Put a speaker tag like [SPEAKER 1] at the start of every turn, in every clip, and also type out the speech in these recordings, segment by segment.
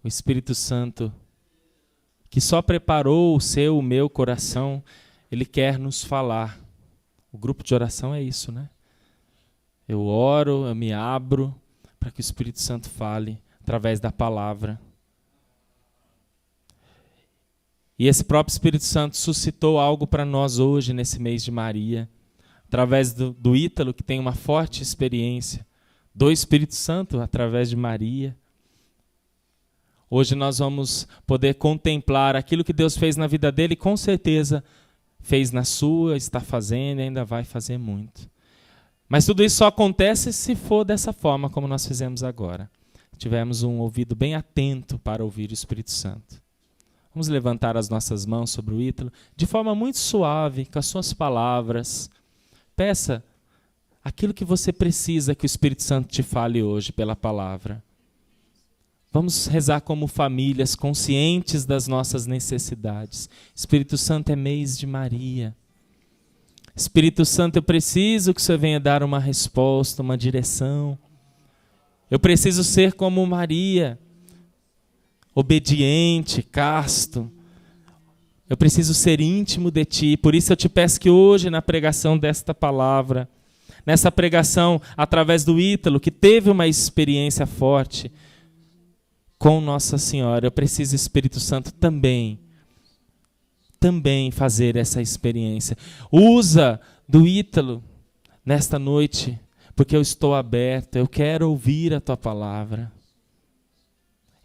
[SPEAKER 1] O Espírito Santo, que só preparou o seu, o meu coração, ele quer nos falar. O grupo de oração é isso, né? Eu oro, eu me abro para que o Espírito Santo fale através da palavra. E esse próprio Espírito Santo suscitou algo para nós hoje, nesse mês de Maria, através do Ítalo, que tem uma forte experiência do Espírito Santo através de Maria. Hoje nós vamos poder contemplar aquilo que Deus fez na vida dele e com certeza fez na sua, está fazendo e ainda vai fazer muito. Mas tudo isso só acontece se for dessa forma como nós fizemos agora. Tivemos um ouvido bem atento para ouvir o Espírito Santo. Vamos levantar as nossas mãos sobre o Ítalo de forma muito suave, com as suas palavras. Peça aquilo que você precisa que o Espírito Santo te fale hoje pela palavra. Vamos rezar como famílias, conscientes das nossas necessidades. Espírito Santo, é mês de Maria. Espírito Santo, eu preciso que o Senhor venha dar uma resposta, uma direção. Eu preciso ser como Maria, obediente, casto. Eu preciso ser íntimo de Ti. Por isso eu te peço que hoje, na pregação desta palavra, nessa pregação através do Ítalo, que teve uma experiência forte com Nossa Senhora, eu preciso, Espírito Santo, também fazer essa experiência. Usa do Ítalo nesta noite, porque eu estou aberto, eu quero ouvir a Tua palavra.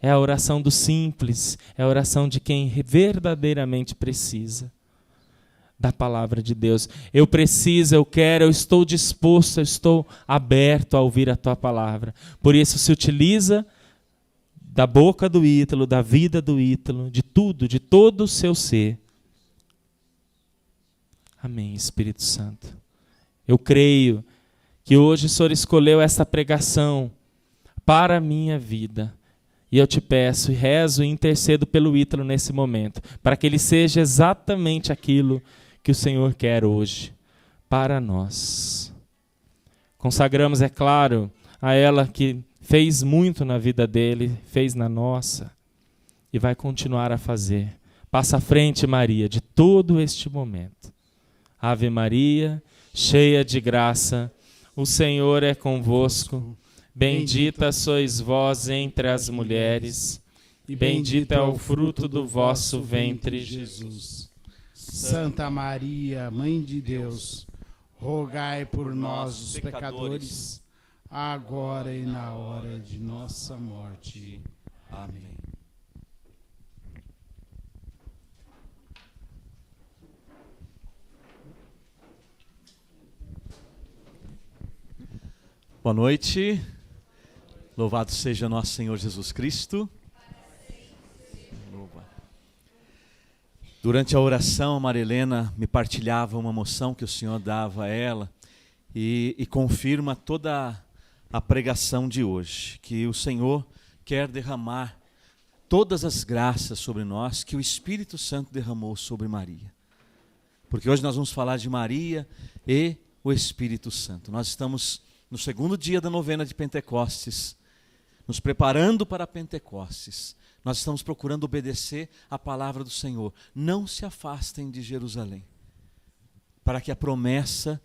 [SPEAKER 1] É a oração do simples, é a oração de quem verdadeiramente precisa da palavra de Deus. Eu preciso, eu quero, eu estou disposto, eu estou aberto a ouvir a Tua palavra. Por isso se utiliza da boca do Ítalo, da vida do Ítalo, de tudo, de todo o seu ser. Amém, Espírito Santo. Eu creio que hoje o Senhor escolheu essa pregação para a minha vida. E eu te peço, e rezo e intercedo pelo Ítalo nesse momento, para que ele seja exatamente aquilo que o Senhor quer hoje para nós. Consagramos, é claro, a ela que fez muito na vida dele, fez na nossa e vai continuar a fazer. Passa à frente, Maria, de todo este momento. Ave Maria, cheia de graça, o Senhor é convosco. Bendita sois vós entre as mulheres, e bendito é o fruto do vosso ventre, Jesus.
[SPEAKER 2] Santa Maria, Mãe de Deus, rogai por nós, os pecadores, agora e na hora de nossa morte. Amém.
[SPEAKER 3] Boa noite. Louvado seja nosso Senhor Jesus Cristo. Durante a oração, a Maria Helena me partilhava uma emoção que o Senhor dava a ela e confirma toda a pregação de hoje, que o Senhor quer derramar todas as graças sobre nós que o Espírito Santo derramou sobre Maria. Porque hoje nós vamos falar de Maria e o Espírito Santo. Nós estamos no segundo dia da novena de Pentecostes, nos preparando para Pentecostes. Nós estamos procurando obedecer a palavra do Senhor. Não se afastem de Jerusalém, para que a promessa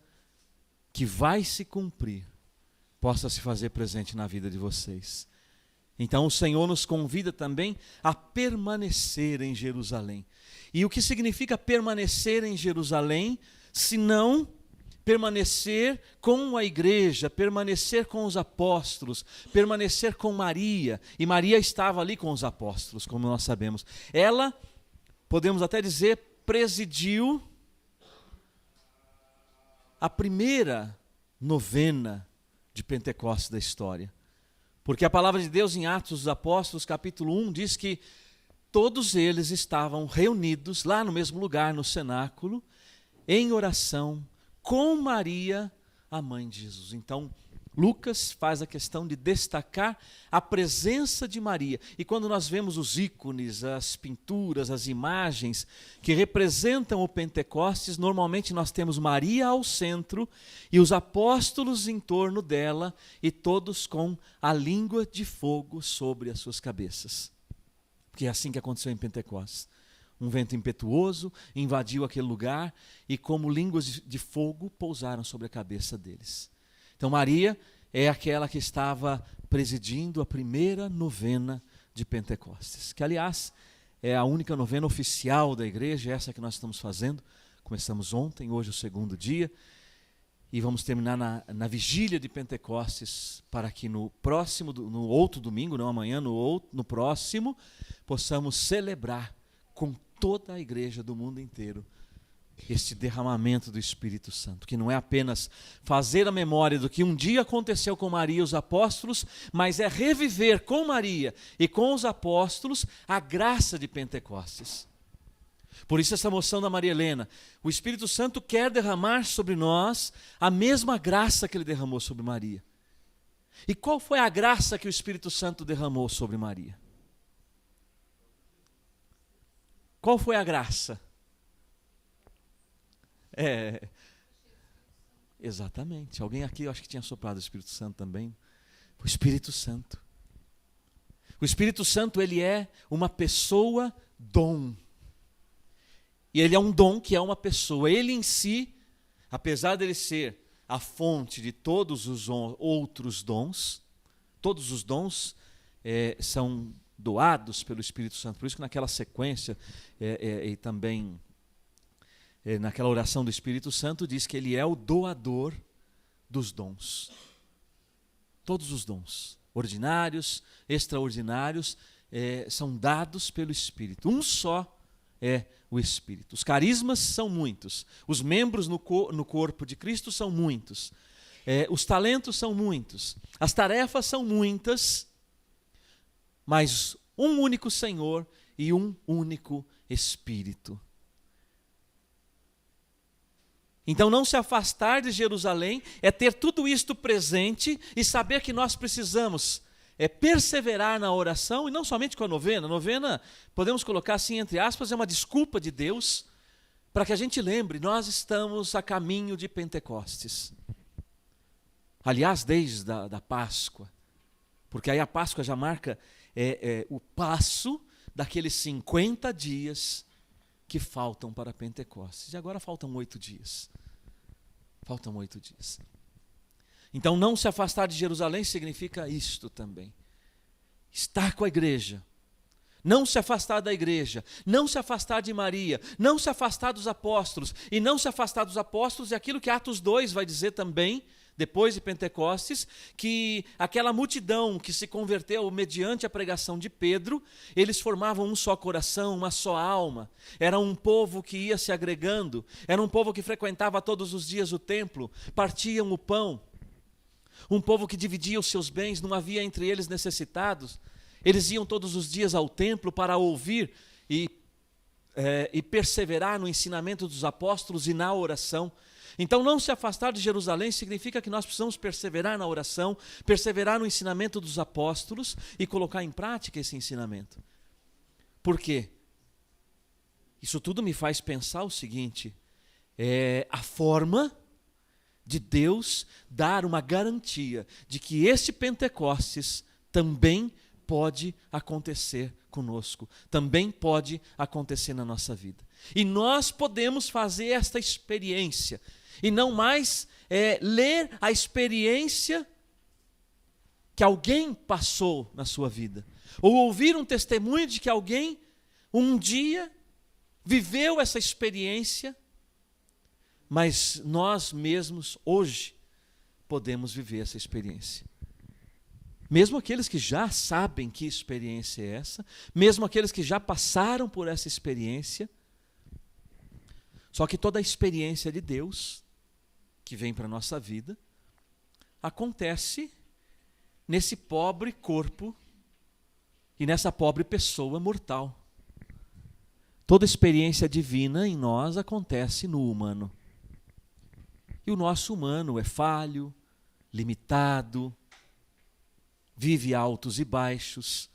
[SPEAKER 3] que vai se cumprir possa se fazer presente na vida de vocês. Então o Senhor nos convida também a permanecer em Jerusalém. E o que significa permanecer em Jerusalém, se não permanecer com a igreja, permanecer com os apóstolos, permanecer com Maria. E Maria estava ali com os apóstolos, como nós sabemos. Ela, podemos até dizer, presidiu a primeira novena de Pentecostes da história. Porque a palavra de Deus em Atos dos Apóstolos, capítulo 1, diz que todos eles estavam reunidos lá no mesmo lugar, no cenáculo, em oração, com Maria, a mãe de Jesus. Então, Lucas faz a questão de destacar a presença de Maria. E quando nós vemos os ícones, as pinturas, as imagens que representam o Pentecostes, normalmente nós temos Maria ao centro e os apóstolos em torno dela e todos com a língua de fogo sobre as suas cabeças. Porque é assim que aconteceu em Pentecostes. Um vento impetuoso invadiu aquele lugar e como línguas de fogo pousaram sobre a cabeça deles. Então Maria é aquela que estava presidindo a primeira novena de Pentecostes, que aliás é a única novena oficial da igreja, essa que nós estamos fazendo. Começamos ontem, hoje é o segundo dia, e vamos terminar na vigília de Pentecostes, para que no outro domingo, não amanhã, no próximo, possamos celebrar com toda a igreja do mundo inteiro este derramamento do Espírito Santo, que não é apenas fazer a memória do que um dia aconteceu com Maria e os apóstolos, mas é reviver com Maria e com os apóstolos a graça de Pentecostes. Por isso essa moção da Maria Helena, o Espírito Santo quer derramar sobre nós a mesma graça que ele derramou sobre Maria. E qual foi a graça que o Espírito Santo derramou sobre Maria? Qual foi a graça? Exatamente. Alguém aqui, eu acho que tinha soprado o Espírito Santo também. O Espírito Santo. O Espírito Santo, ele é uma pessoa dom. E ele é um dom que é uma pessoa. Ele em si, apesar dele ser a fonte de todos os outros dons, todos os dons são doados pelo Espírito Santo. Por isso que naquela sequência e também naquela oração do Espírito Santo diz que ele é o doador dos dons. Todos os dons, ordinários, extraordinários, são dados pelo Espírito. Um só é o Espírito. Os carismas são muitos, os membros no corpo de Cristo são muitos, os talentos são muitos, as tarefas são muitas, mas um único Senhor e um único Espírito. Então não se afastar de Jerusalém é ter tudo isto presente e saber que nós precisamos perseverar na oração, e não somente com a novena. A novena, podemos colocar assim entre aspas, é uma desculpa de Deus para que a gente lembre, nós estamos a caminho de Pentecostes. Aliás, desde da Páscoa, porque aí a Páscoa já marca o passo daqueles 50 dias que faltam para Pentecostes. E agora faltam 8 dias. Faltam 8 dias. Então não se afastar de Jerusalém significa isto também. Estar com a igreja. Não se afastar da igreja. Não se afastar de Maria. Não se afastar dos apóstolos. E não se afastar dos apóstolos é aquilo que Atos 2 vai dizer também, depois de Pentecostes, que aquela multidão que se converteu mediante a pregação de Pedro, eles formavam um só coração, uma só alma. Era um povo que ia se agregando, era um povo que frequentava todos os dias o templo, partiam o pão, um povo que dividia os seus bens, não havia entre eles necessitados. Eles iam todos os dias ao templo para ouvir e perseverar no ensinamento dos apóstolos e na oração. Então não se afastar de Jerusalém significa que nós precisamos perseverar na oração, perseverar no ensinamento dos apóstolos e colocar em prática esse ensinamento. Por quê? Isso tudo me faz pensar o seguinte, a forma de Deus dar uma garantia de que este Pentecostes também pode acontecer conosco, também pode acontecer na nossa vida. E nós podemos fazer esta experiência, e não mais ler a experiência que alguém passou na sua vida, ou ouvir um testemunho de que alguém um dia viveu essa experiência, mas nós mesmos hoje podemos viver essa experiência. Mesmo aqueles que já sabem que experiência é essa, mesmo aqueles que já passaram por essa experiência, só que toda a experiência de Deus que vem para a nossa vida acontece nesse pobre corpo e nessa pobre pessoa mortal. Toda experiência divina em nós acontece no humano. E o nosso humano é falho, limitado, vive altos e baixos.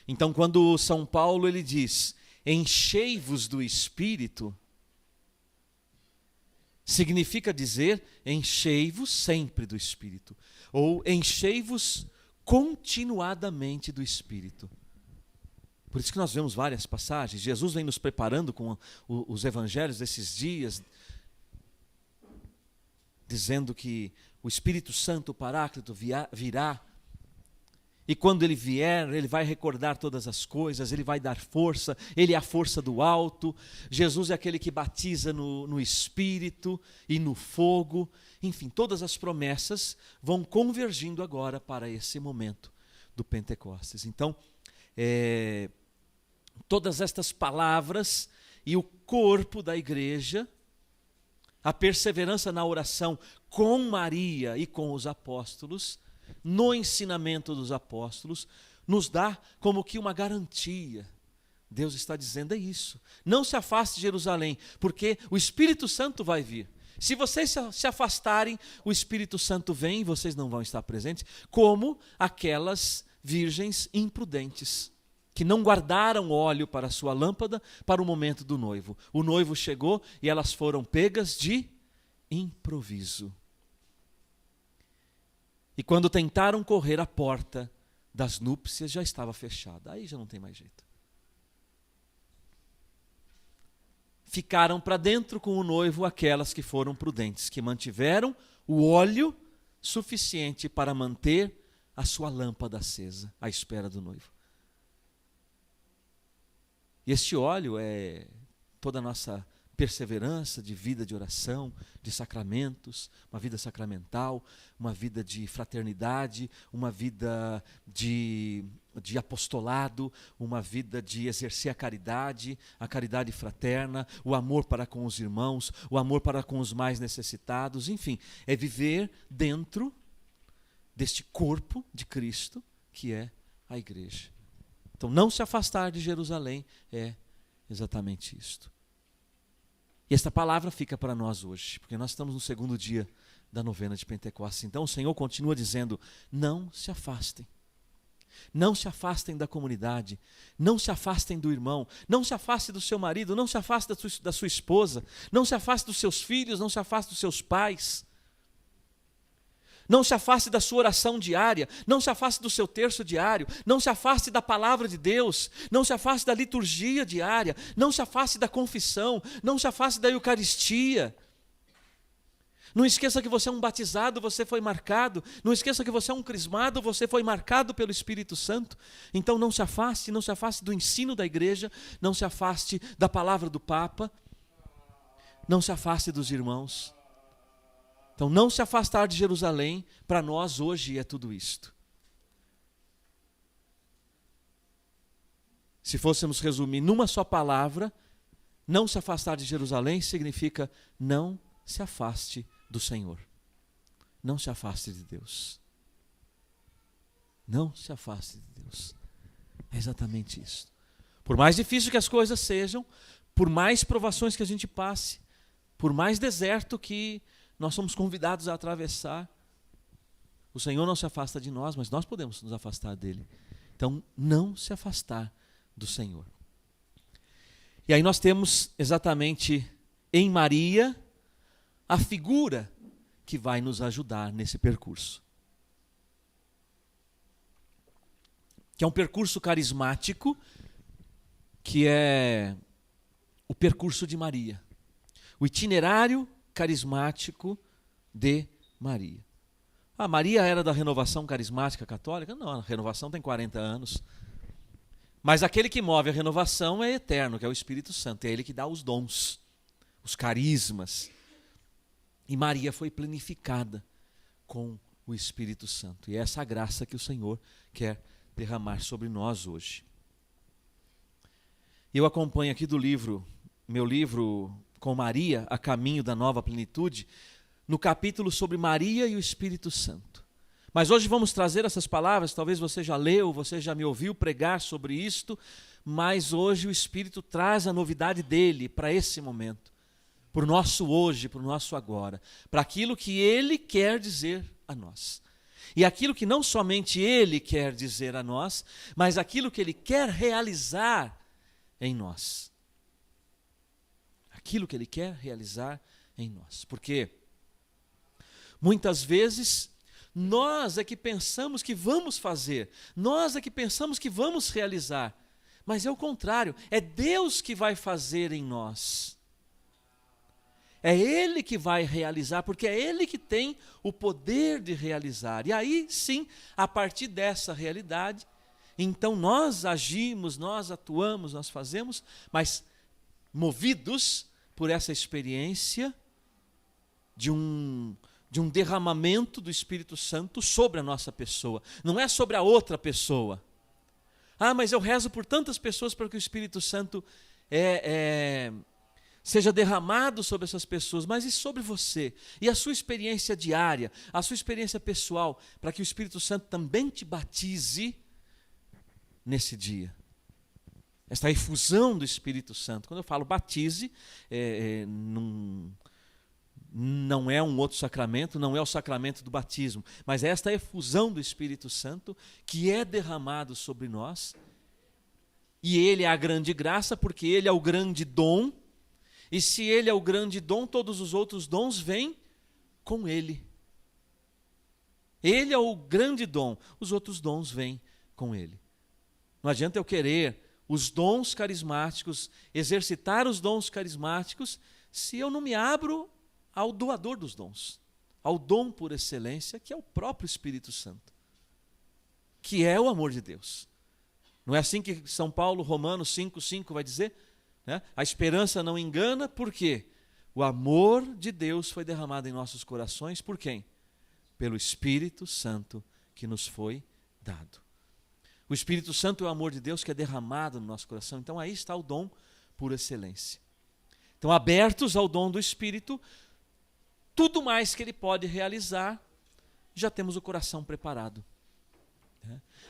[SPEAKER 3] Então, quando São Paulo ele diz, enchei-vos do Espírito, significa dizer, enchei-vos sempre do Espírito, ou enchei-vos continuadamente do Espírito. Por isso que nós vemos várias passagens. Jesus vem nos preparando com os evangelhos desses dias, dizendo que o Espírito Santo, o Paráclito, virá. E quando ele vier, ele vai recordar todas as coisas, ele vai dar força, ele é a força do alto. Jesus é aquele que batiza no Espírito e no fogo. Enfim, todas as promessas vão convergindo agora para esse momento do Pentecostes. Então, todas estas palavras e o corpo da igreja, a perseverança na oração com Maria e com os apóstolos, no ensinamento dos apóstolos, nos dá como que uma garantia. Deus está dizendo isso. Não se afaste de Jerusalém, porque o Espírito Santo vai vir. Se vocês se afastarem, o Espírito Santo vem e vocês não vão estar presentes, como aquelas virgens imprudentes, que não guardaram óleo para a sua lâmpada para o momento do noivo. O noivo chegou e elas foram pegas de improviso. E quando tentaram correr, a porta das núpcias já estava fechada. Aí já não tem mais jeito. Ficaram para dentro com o noivo aquelas que foram prudentes, que mantiveram o óleo suficiente para manter a sua lâmpada acesa, à espera do noivo. E este óleo é toda a nossa perseverança de vida de oração, de sacramentos, uma vida sacramental, uma vida de fraternidade, uma vida de apostolado, uma vida de exercer a caridade fraterna, o amor para com os irmãos, o amor para com os mais necessitados, enfim, é viver dentro deste corpo de Cristo que é a igreja. Então, não se afastar de Jerusalém é exatamente isto. E esta palavra fica para nós hoje, porque nós estamos no segundo dia da novena de Pentecostes. Então o Senhor continua dizendo, não se afastem. Não se afastem da comunidade, não se afastem do irmão, não se afaste do seu marido, não se afaste da sua esposa, não se afaste dos seus filhos, não se afaste dos seus pais. Não se afaste da sua oração diária, não se afaste do seu terço diário, não se afaste da palavra de Deus, não se afaste da liturgia diária, não se afaste da confissão, não se afaste da Eucaristia. Não esqueça que você é um batizado, você foi marcado. Não esqueça que você é um crismado, você foi marcado pelo Espírito Santo. Então não se afaste do ensino da igreja, não se afaste da palavra do Papa, não se afaste dos irmãos. Então, não se afastar de Jerusalém, para nós hoje é tudo isto. Se fôssemos resumir numa só palavra, não se afastar de Jerusalém significa não se afaste do Senhor. Não se afaste de Deus. Não se afaste de Deus. É exatamente isso. Por mais difícil que as coisas sejam, por mais provações que a gente passe, por mais deserto que nós somos convidados a atravessar, o Senhor não se afasta de nós, mas nós podemos nos afastar dele. Então, não se afastar do Senhor. E aí nós temos exatamente em Maria a figura que vai nos ajudar nesse percurso. Que é um percurso carismático, que é o percurso de Maria. O itinerário carismático de Maria. Maria era da renovação carismática católica? Não, a renovação tem 40 anos. Mas aquele que move a renovação é eterno, que é o Espírito Santo. É ele que dá os dons, os carismas. E Maria foi plenificada com o Espírito Santo. E é essa graça que o Senhor quer derramar sobre nós hoje. Eu acompanho aqui do meu livro com Maria, a caminho da nova plenitude, no capítulo sobre Maria e o Espírito Santo. Mas hoje vamos trazer essas palavras, talvez você já leu, você já me ouviu pregar sobre isto, mas hoje o Espírito traz a novidade dele para esse momento, para o nosso hoje, para o nosso agora, para aquilo que ele quer dizer a nós. E aquilo que não somente ele quer dizer a nós, mas aquilo que ele quer realizar em nós. Aquilo que ele quer realizar em nós. Porque muitas vezes nós é que pensamos que vamos fazer, nós é que pensamos que vamos realizar, Mas é o contrário, é Deus que vai fazer em nós. É Ele que vai realizar, porque é Ele que tem o poder de realizar. E aí sim, a partir dessa realidade, então nós agimos, nós atuamos, nós fazemos, mas movidos por essa experiência de um derramamento do Espírito Santo sobre a nossa pessoa. Não é sobre a outra pessoa. Ah, mas eu rezo por tantas pessoas para que o Espírito Santo seja derramado sobre essas pessoas, mas e sobre você? E a sua experiência diária, a sua experiência pessoal, para que o Espírito Santo também te batize nesse dia. Esta efusão do Espírito Santo. Quando eu falo batize, não é um outro sacramento, não é o sacramento do batismo, mas é esta efusão do Espírito Santo que é derramado sobre nós. E Ele é a grande graça, porque Ele é o grande dom. E se Ele é o grande dom, todos os outros dons vêm com Ele. Ele é o grande dom, os outros dons vêm com Ele. Não adianta eu querer os dons carismáticos, exercitar os dons carismáticos, se eu não me abro ao doador dos dons, ao dom por excelência, que é o próprio Espírito Santo, que é o amor de Deus. Não é assim que São Paulo, Romanos 5,5 vai dizer? Né? A esperança não engana, por quê? O amor de Deus foi derramado em nossos corações, por quem? Pelo Espírito Santo que nos foi dado. O Espírito Santo é o amor de Deus que é derramado no nosso coração, então aí está o dom por excelência. Então, abertos ao dom do Espírito, tudo mais que Ele pode realizar, já temos o coração preparado.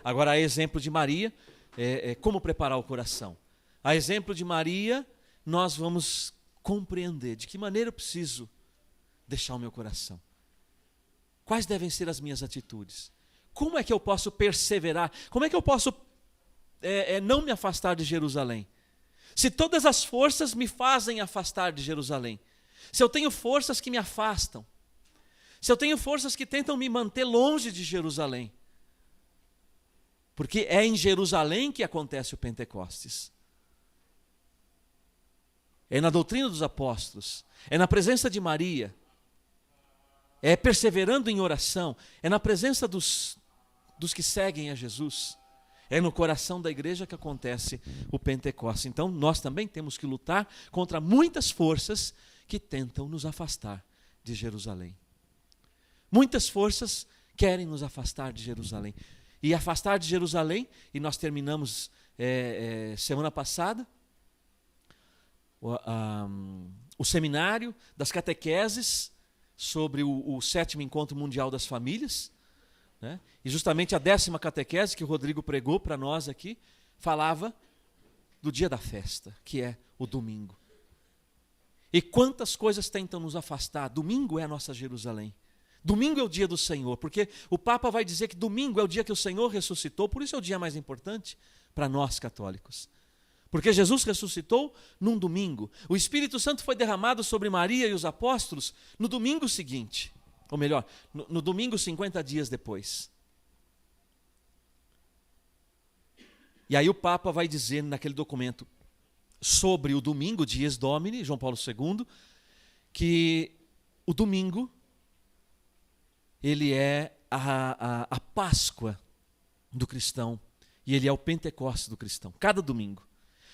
[SPEAKER 3] Agora, a exemplo de Maria, como preparar o coração? A exemplo de Maria, nós vamos compreender de que maneira eu preciso deixar o meu coração. Quais devem ser as minhas atitudes? Como é que eu posso perseverar? Como é que eu posso não me afastar de Jerusalém? Se todas as forças me fazem afastar de Jerusalém, se eu tenho forças que me afastam, se eu tenho forças que tentam me manter longe de Jerusalém, porque é em Jerusalém que acontece o Pentecostes. É na doutrina dos apóstolos, é na presença de Maria, é perseverando em oração, é na presença dos que seguem a Jesus, é no coração da igreja que acontece o Pentecostes. Então nós também temos que lutar contra muitas forças que tentam nos afastar de Jerusalém. Muitas forças querem nos afastar de Jerusalém. E afastar de Jerusalém, e nós terminamos semana passada, o seminário das catequeses sobre o 7º Encontro Mundial das Famílias, né? E justamente a 10ª catequese que o Rodrigo pregou para nós aqui, falava do dia da festa, que é o domingo. E quantas coisas tentam nos afastar. Domingo é a nossa Jerusalém. Domingo é o dia do Senhor, porque o Papa vai dizer que domingo é o dia que o Senhor ressuscitou, por isso é o dia mais importante para nós católicos. Porque Jesus ressuscitou num domingo. O Espírito Santo foi derramado sobre Maria e os apóstolos no domingo seguinte. Ou melhor, no domingo 50 dias depois. E aí o Papa vai dizer naquele documento sobre o domingo, Dies Domini, João Paulo II, que o domingo, ele é a Páscoa do cristão e ele é o Pentecostes do cristão, cada domingo.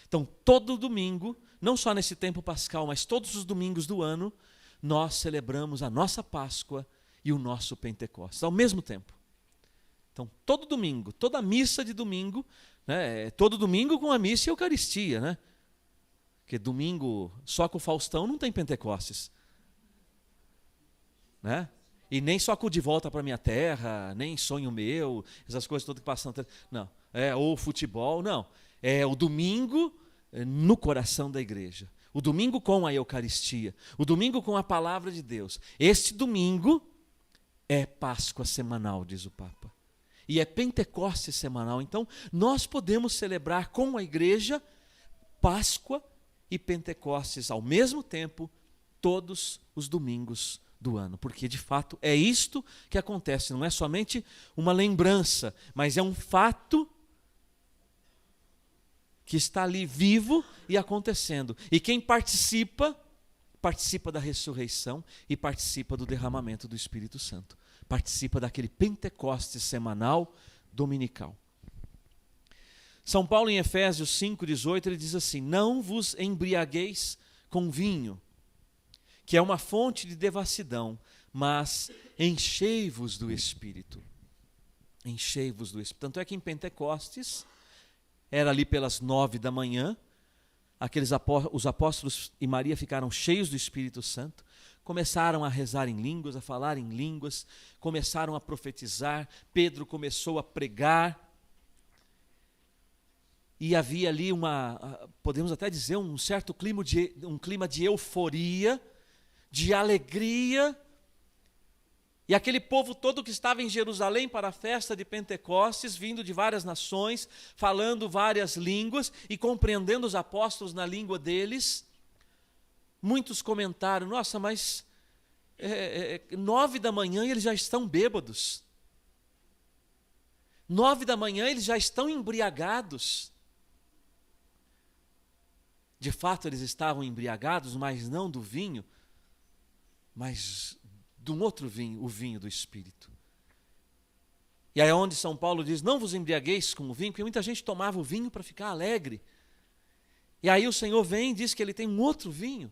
[SPEAKER 3] Então, todo domingo, não só nesse tempo pascal, mas todos os domingos do ano, nós celebramos a nossa Páscoa e o nosso Pentecostes, ao mesmo tempo. Então, todo domingo, toda missa de domingo, né, todo domingo com a missa e a Eucaristia, né? Porque domingo só com o Faustão não tem Pentecostes, né? E nem só com o De Volta para Minha Terra, nem Sonho Meu, essas coisas todas que passam. Não, ou futebol, não. É o domingo no coração da igreja. O domingo com a Eucaristia. O domingo com a palavra de Deus. Este domingo é Páscoa semanal, diz o Papa. E é Pentecostes semanal. Então, nós podemos celebrar com a igreja Páscoa e Pentecostes ao mesmo tempo, todos os domingos do ano. Porque, de fato, é isto que acontece. Não é somente uma lembrança, mas é um fato que está ali vivo e acontecendo. E quem participa da ressurreição e participa do derramamento do Espírito Santo. Participa daquele Pentecostes semanal, dominical. São Paulo, em Efésios 5,18, ele diz assim: não vos embriagueis com vinho, que é uma fonte de devassidão, mas enchei-vos do Espírito. Enchei-vos do Espírito. Tanto é que em Pentecostes, era ali pelas 9 da manhã, os apóstolos e Maria ficaram cheios do Espírito Santo, começaram a rezar em línguas, a falar em línguas, começaram a profetizar, Pedro começou a pregar, e havia ali podemos até dizer, um certo clima de euforia, de alegria, e aquele povo todo que estava em Jerusalém para a festa de Pentecostes, vindo de várias nações, falando várias línguas e compreendendo os apóstolos na língua deles, muitos comentaram: nossa, mas 9 da manhã e eles já estão bêbados. 9 da manhã eles já estão embriagados. De fato eles estavam embriagados, mas não do vinho, mas de um outro vinho, o vinho do Espírito. E aí é onde São Paulo diz: não vos embriagueis com o vinho, porque muita gente tomava o vinho para ficar alegre. E aí o Senhor vem e diz que ele tem um outro vinho,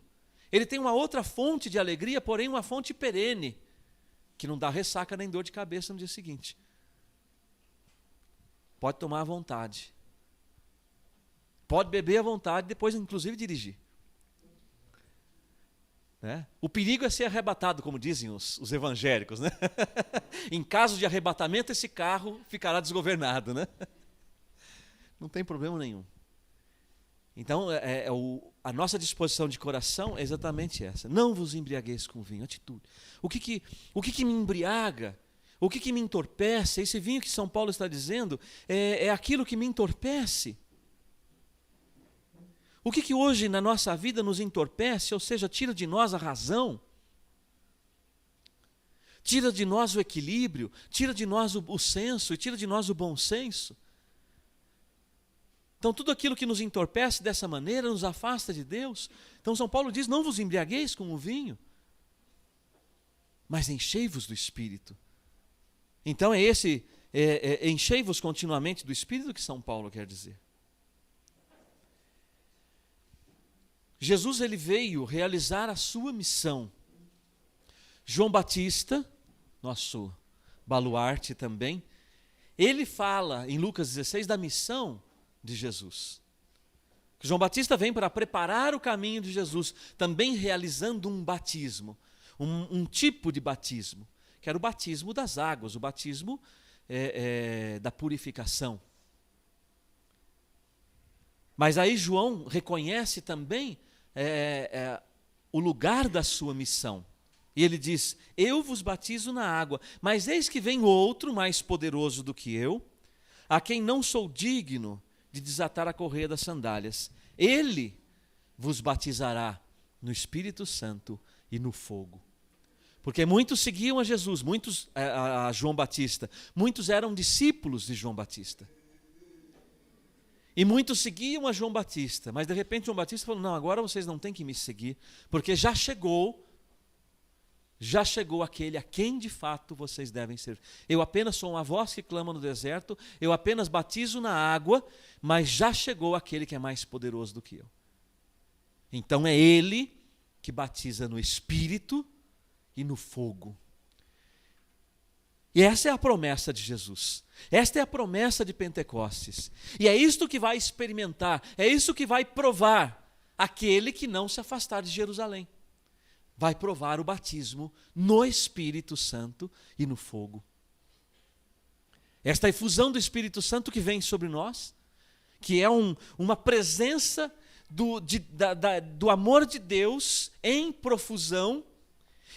[SPEAKER 3] ele tem uma outra fonte de alegria, porém uma fonte perene, que não dá ressaca nem dor de cabeça no dia seguinte. Pode tomar à vontade, pode beber à vontade, depois inclusive dirigir. O perigo é ser arrebatado, como dizem os evangélicos, né? Em caso de arrebatamento, esse carro ficará desgovernado, né? Não tem problema nenhum. Então, a nossa disposição de coração é exatamente essa: não vos embriagueis com vinho, atitude. O que me embriaga? O que me entorpece? Esse vinho que São Paulo está dizendo é aquilo que me entorpece. O que hoje na nossa vida nos entorpece, ou seja, tira de nós a razão, tira de nós o equilíbrio, tira de nós o senso e tira de nós o bom senso? Então tudo aquilo que nos entorpece dessa maneira nos afasta de Deus. Então São Paulo diz: não vos embriagueis com o vinho, mas enchei-vos do Espírito. Então enchei-vos continuamente do Espírito que São Paulo quer dizer. Jesus, ele veio realizar a sua missão. João Batista, nosso baluarte também, ele fala em Lucas 16 da missão de Jesus. João Batista vem para preparar o caminho de Jesus, também realizando um batismo, um tipo de batismo, que era o batismo das águas, o batismo da purificação. Mas aí João reconhece também o lugar da sua missão. E ele diz: eu vos batizo na água, mas eis que vem outro mais poderoso do que eu, a quem não sou digno de desatar a correia das sandálias. Ele vos batizará no Espírito Santo e no fogo. Porque muitos seguiam a Jesus, a João Batista, muitos eram discípulos de João Batista. E muitos seguiam a João Batista, mas de repente João Batista falou: não, agora vocês não têm que me seguir, porque já chegou aquele a quem de fato vocês devem servir. Eu apenas sou uma voz que clama no deserto, eu apenas batizo na água, mas já chegou aquele que é mais poderoso do que eu. Então é ele que batiza no Espírito e no fogo. E essa é a promessa de Jesus. Esta é a promessa de Pentecostes. E é isto que vai experimentar, é isso que vai provar aquele que não se afastar de Jerusalém. Vai provar o batismo no Espírito Santo e no fogo. Esta efusão do Espírito Santo que vem sobre nós, que é uma presença do amor de Deus em profusão,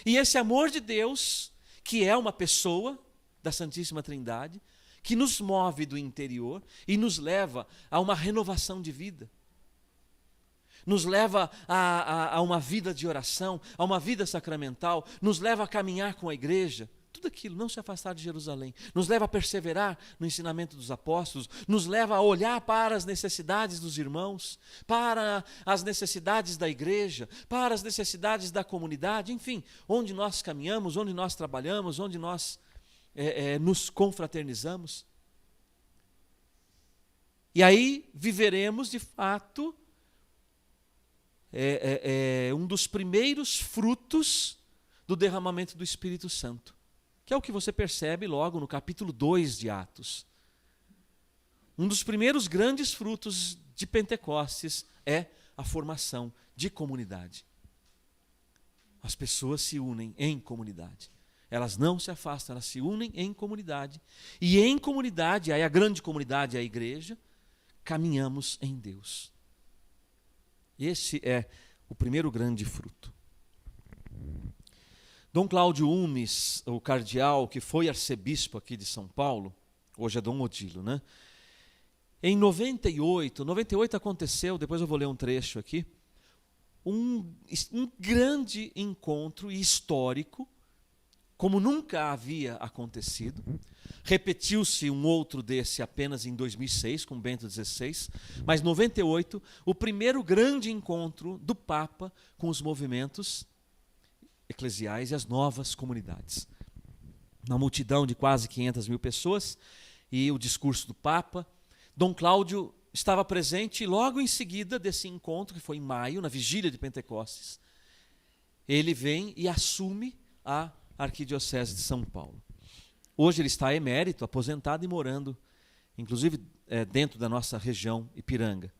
[SPEAKER 3] e esse amor de Deus, que é uma pessoa da Santíssima Trindade, que nos move do interior e nos leva a uma renovação de vida. Nos leva a uma vida de oração, a uma vida sacramental, nos leva a caminhar com a igreja. tudo aquilo, não se afastar de Jerusalém, nos leva a perseverar no ensinamento dos apóstolos, nos leva a olhar para as necessidades dos irmãos, para as necessidades da igreja, para as necessidades da comunidade, enfim, onde nós caminhamos, onde nós trabalhamos, onde nós nos confraternizamos. E aí viveremos, de fato, um dos primeiros frutos do derramamento do Espírito Santo, que é o que você percebe logo no capítulo 2 de Atos. Um dos primeiros grandes frutos de Pentecostes é a formação de comunidade. As pessoas se unem em comunidade. Elas não se afastam, elas se unem em comunidade. E em comunidade, aí a grande comunidade é a igreja, caminhamos em Deus. Esse é o primeiro grande fruto. Dom Cláudio Umes, o cardeal que foi arcebispo aqui de São Paulo, hoje é Dom Odilo, né? Em 98 aconteceu, depois eu vou ler um trecho aqui, um grande encontro histórico, como nunca havia acontecido. Repetiu-se um outro desse apenas em 2006, com Bento XVI, mas 98, o primeiro grande encontro do Papa com os movimentos eclesiais e as novas comunidades. Na multidão de quase 500 mil pessoas, e o discurso do Papa, Dom Cláudio estava presente e logo em seguida desse encontro, que foi em maio, na vigília de Pentecostes, ele vem e assume a Arquidiocese de São Paulo. Hoje ele está emérito, aposentado e morando, inclusive dentro da nossa região Ipiranga.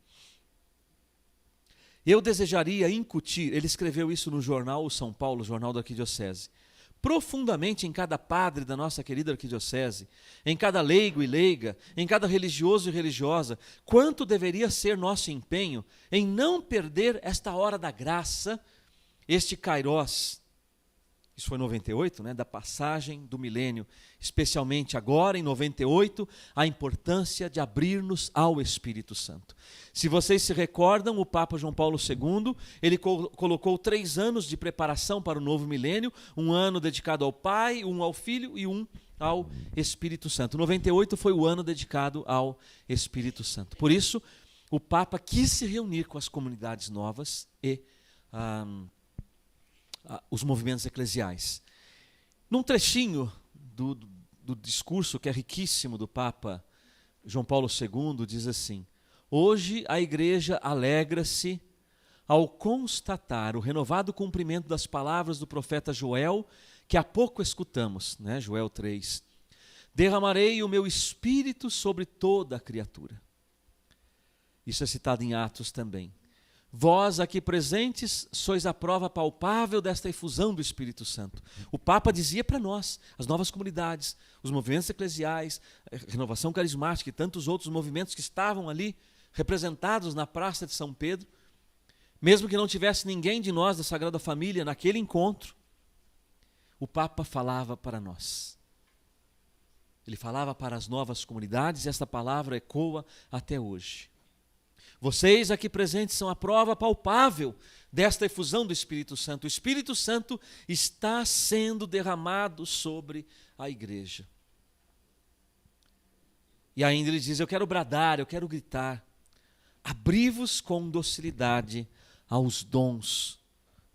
[SPEAKER 3] Eu desejaria incutir, ele escreveu isso no jornal O São Paulo, jornal da Arquidiocese, profundamente em cada padre da nossa querida Arquidiocese, em cada leigo e leiga, em cada religioso e religiosa, quanto deveria ser nosso empenho em não perder esta hora da graça, este kairós. Isso foi em 98, né, da passagem do milênio, especialmente agora em 98, a importância de abrir-nos ao Espírito Santo. Se vocês se recordam, o Papa João Paulo II, ele colocou 3 anos de preparação para o novo milênio, 1 ano dedicado ao Pai, 1 ao Filho e 1 ao Espírito Santo. 98 foi o ano dedicado ao Espírito Santo. Por isso, o Papa quis se reunir com as comunidades novas e os movimentos eclesiais. Num trechinho do discurso que é riquíssimo do Papa João Paulo II, diz assim: hoje a igreja alegra-se ao constatar o renovado cumprimento das palavras do profeta Joel, que há pouco escutamos, né? Joel 3. Derramarei o meu espírito sobre toda a criatura. Isso é citado em Atos também. Vós aqui presentes sois a prova palpável desta efusão do Espírito Santo. O Papa dizia para nós, as novas comunidades, os movimentos eclesiais, a renovação carismática e tantos outros movimentos que estavam ali representados na Praça de São Pedro, mesmo que não tivesse ninguém de nós da Sagrada Família naquele encontro, o Papa falava para nós. Ele falava para as novas comunidades e esta palavra ecoa até hoje. Vocês aqui presentes são a prova palpável desta efusão do Espírito Santo. O Espírito Santo está sendo derramado sobre a igreja. E ainda ele diz: eu quero bradar, eu quero gritar, abri-vos com docilidade aos dons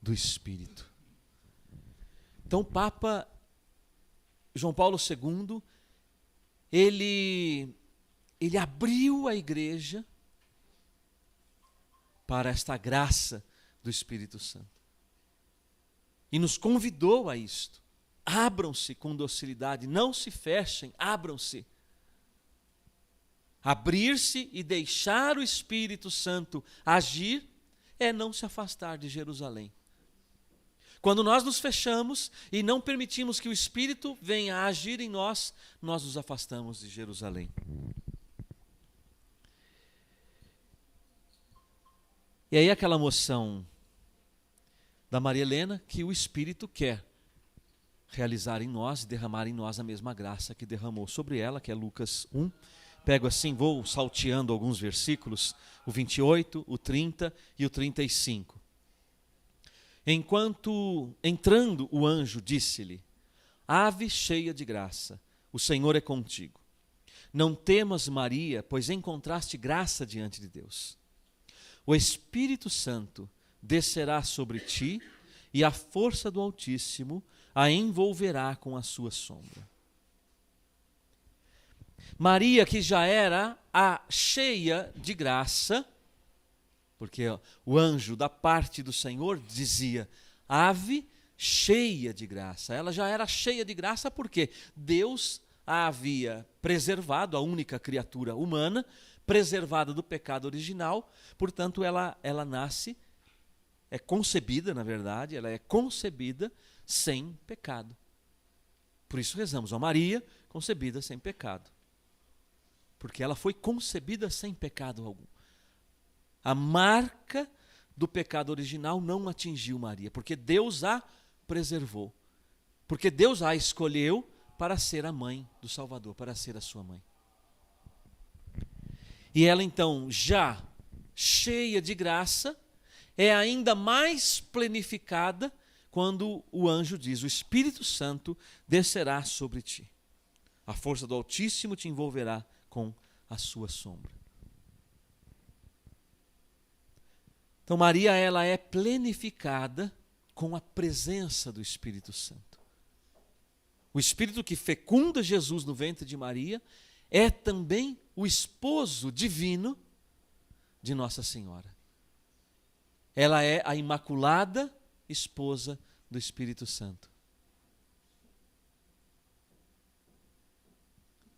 [SPEAKER 3] do Espírito. Então o Papa João Paulo II, ele abriu a igreja para esta graça do Espírito Santo. E nos convidou a isto. Abram-se com docilidade, não se fechem, abram-se. Abrir-se e deixar o Espírito Santo agir é não se afastar de Jerusalém. Quando nós nos fechamos e não permitimos que o Espírito venha a agir em nós, nós nos afastamos de Jerusalém. E aí aquela moção da Maria Helena que o Espírito quer realizar em nós e derramar em nós a mesma graça que derramou sobre ela, que é Lucas 1. Pego assim, vou salteando alguns versículos, o 28, o 30 e o 35. Enquanto entrando o anjo disse-lhe: Ave cheia de graça, o Senhor é contigo. Não temas, Maria, pois encontraste graça diante de Deus. O Espírito Santo descerá sobre ti e a força do Altíssimo a envolverá com a sua sombra. Maria, que já era a cheia de graça, porque o anjo da parte do Senhor dizia, ave cheia de graça. Ela já era cheia de graça porque Deus a havia preservado, a única criatura humana, preservada do pecado original, portanto ela nasce, é concebida, na verdade, ela é concebida sem pecado. Por isso rezamos, ó Maria, concebida sem pecado. Porque ela foi concebida sem pecado algum. A marca do pecado original não atingiu Maria, porque Deus a preservou. Porque Deus a escolheu para ser a mãe do Salvador, para ser a sua mãe. E ela então, já cheia de graça, é ainda mais plenificada quando o anjo diz, o Espírito Santo descerá sobre ti. A força do Altíssimo te envolverá com a sua sombra. Então Maria, ela é plenificada com a presença do Espírito Santo. O Espírito que fecunda Jesus no ventre de Maria é também o esposo divino de Nossa Senhora. Ela é a imaculada esposa do Espírito Santo.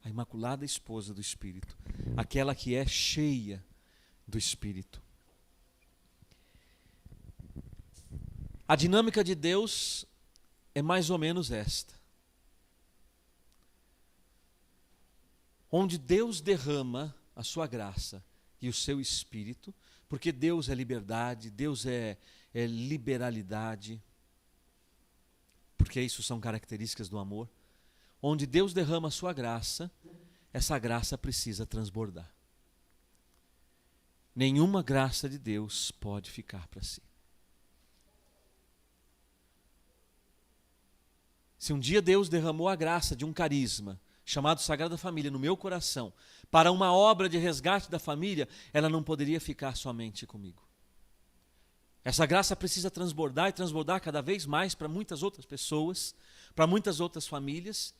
[SPEAKER 3] A imaculada esposa do Espírito. Aquela que é cheia do Espírito. A dinâmica de Deus é mais ou menos esta. Onde Deus derrama a sua graça e o seu Espírito, porque Deus é liberdade, Deus é liberalidade, porque isso são características do amor. Onde Deus derrama a sua graça, essa graça precisa transbordar. Nenhuma graça de Deus pode ficar para si. Se um dia Deus derramou a graça de um carisma, chamado Sagrada Família, no meu coração, para uma obra de resgate da família, ela não poderia ficar somente comigo. Essa graça precisa transbordar e transbordar cada vez mais para muitas outras pessoas, para muitas outras famílias,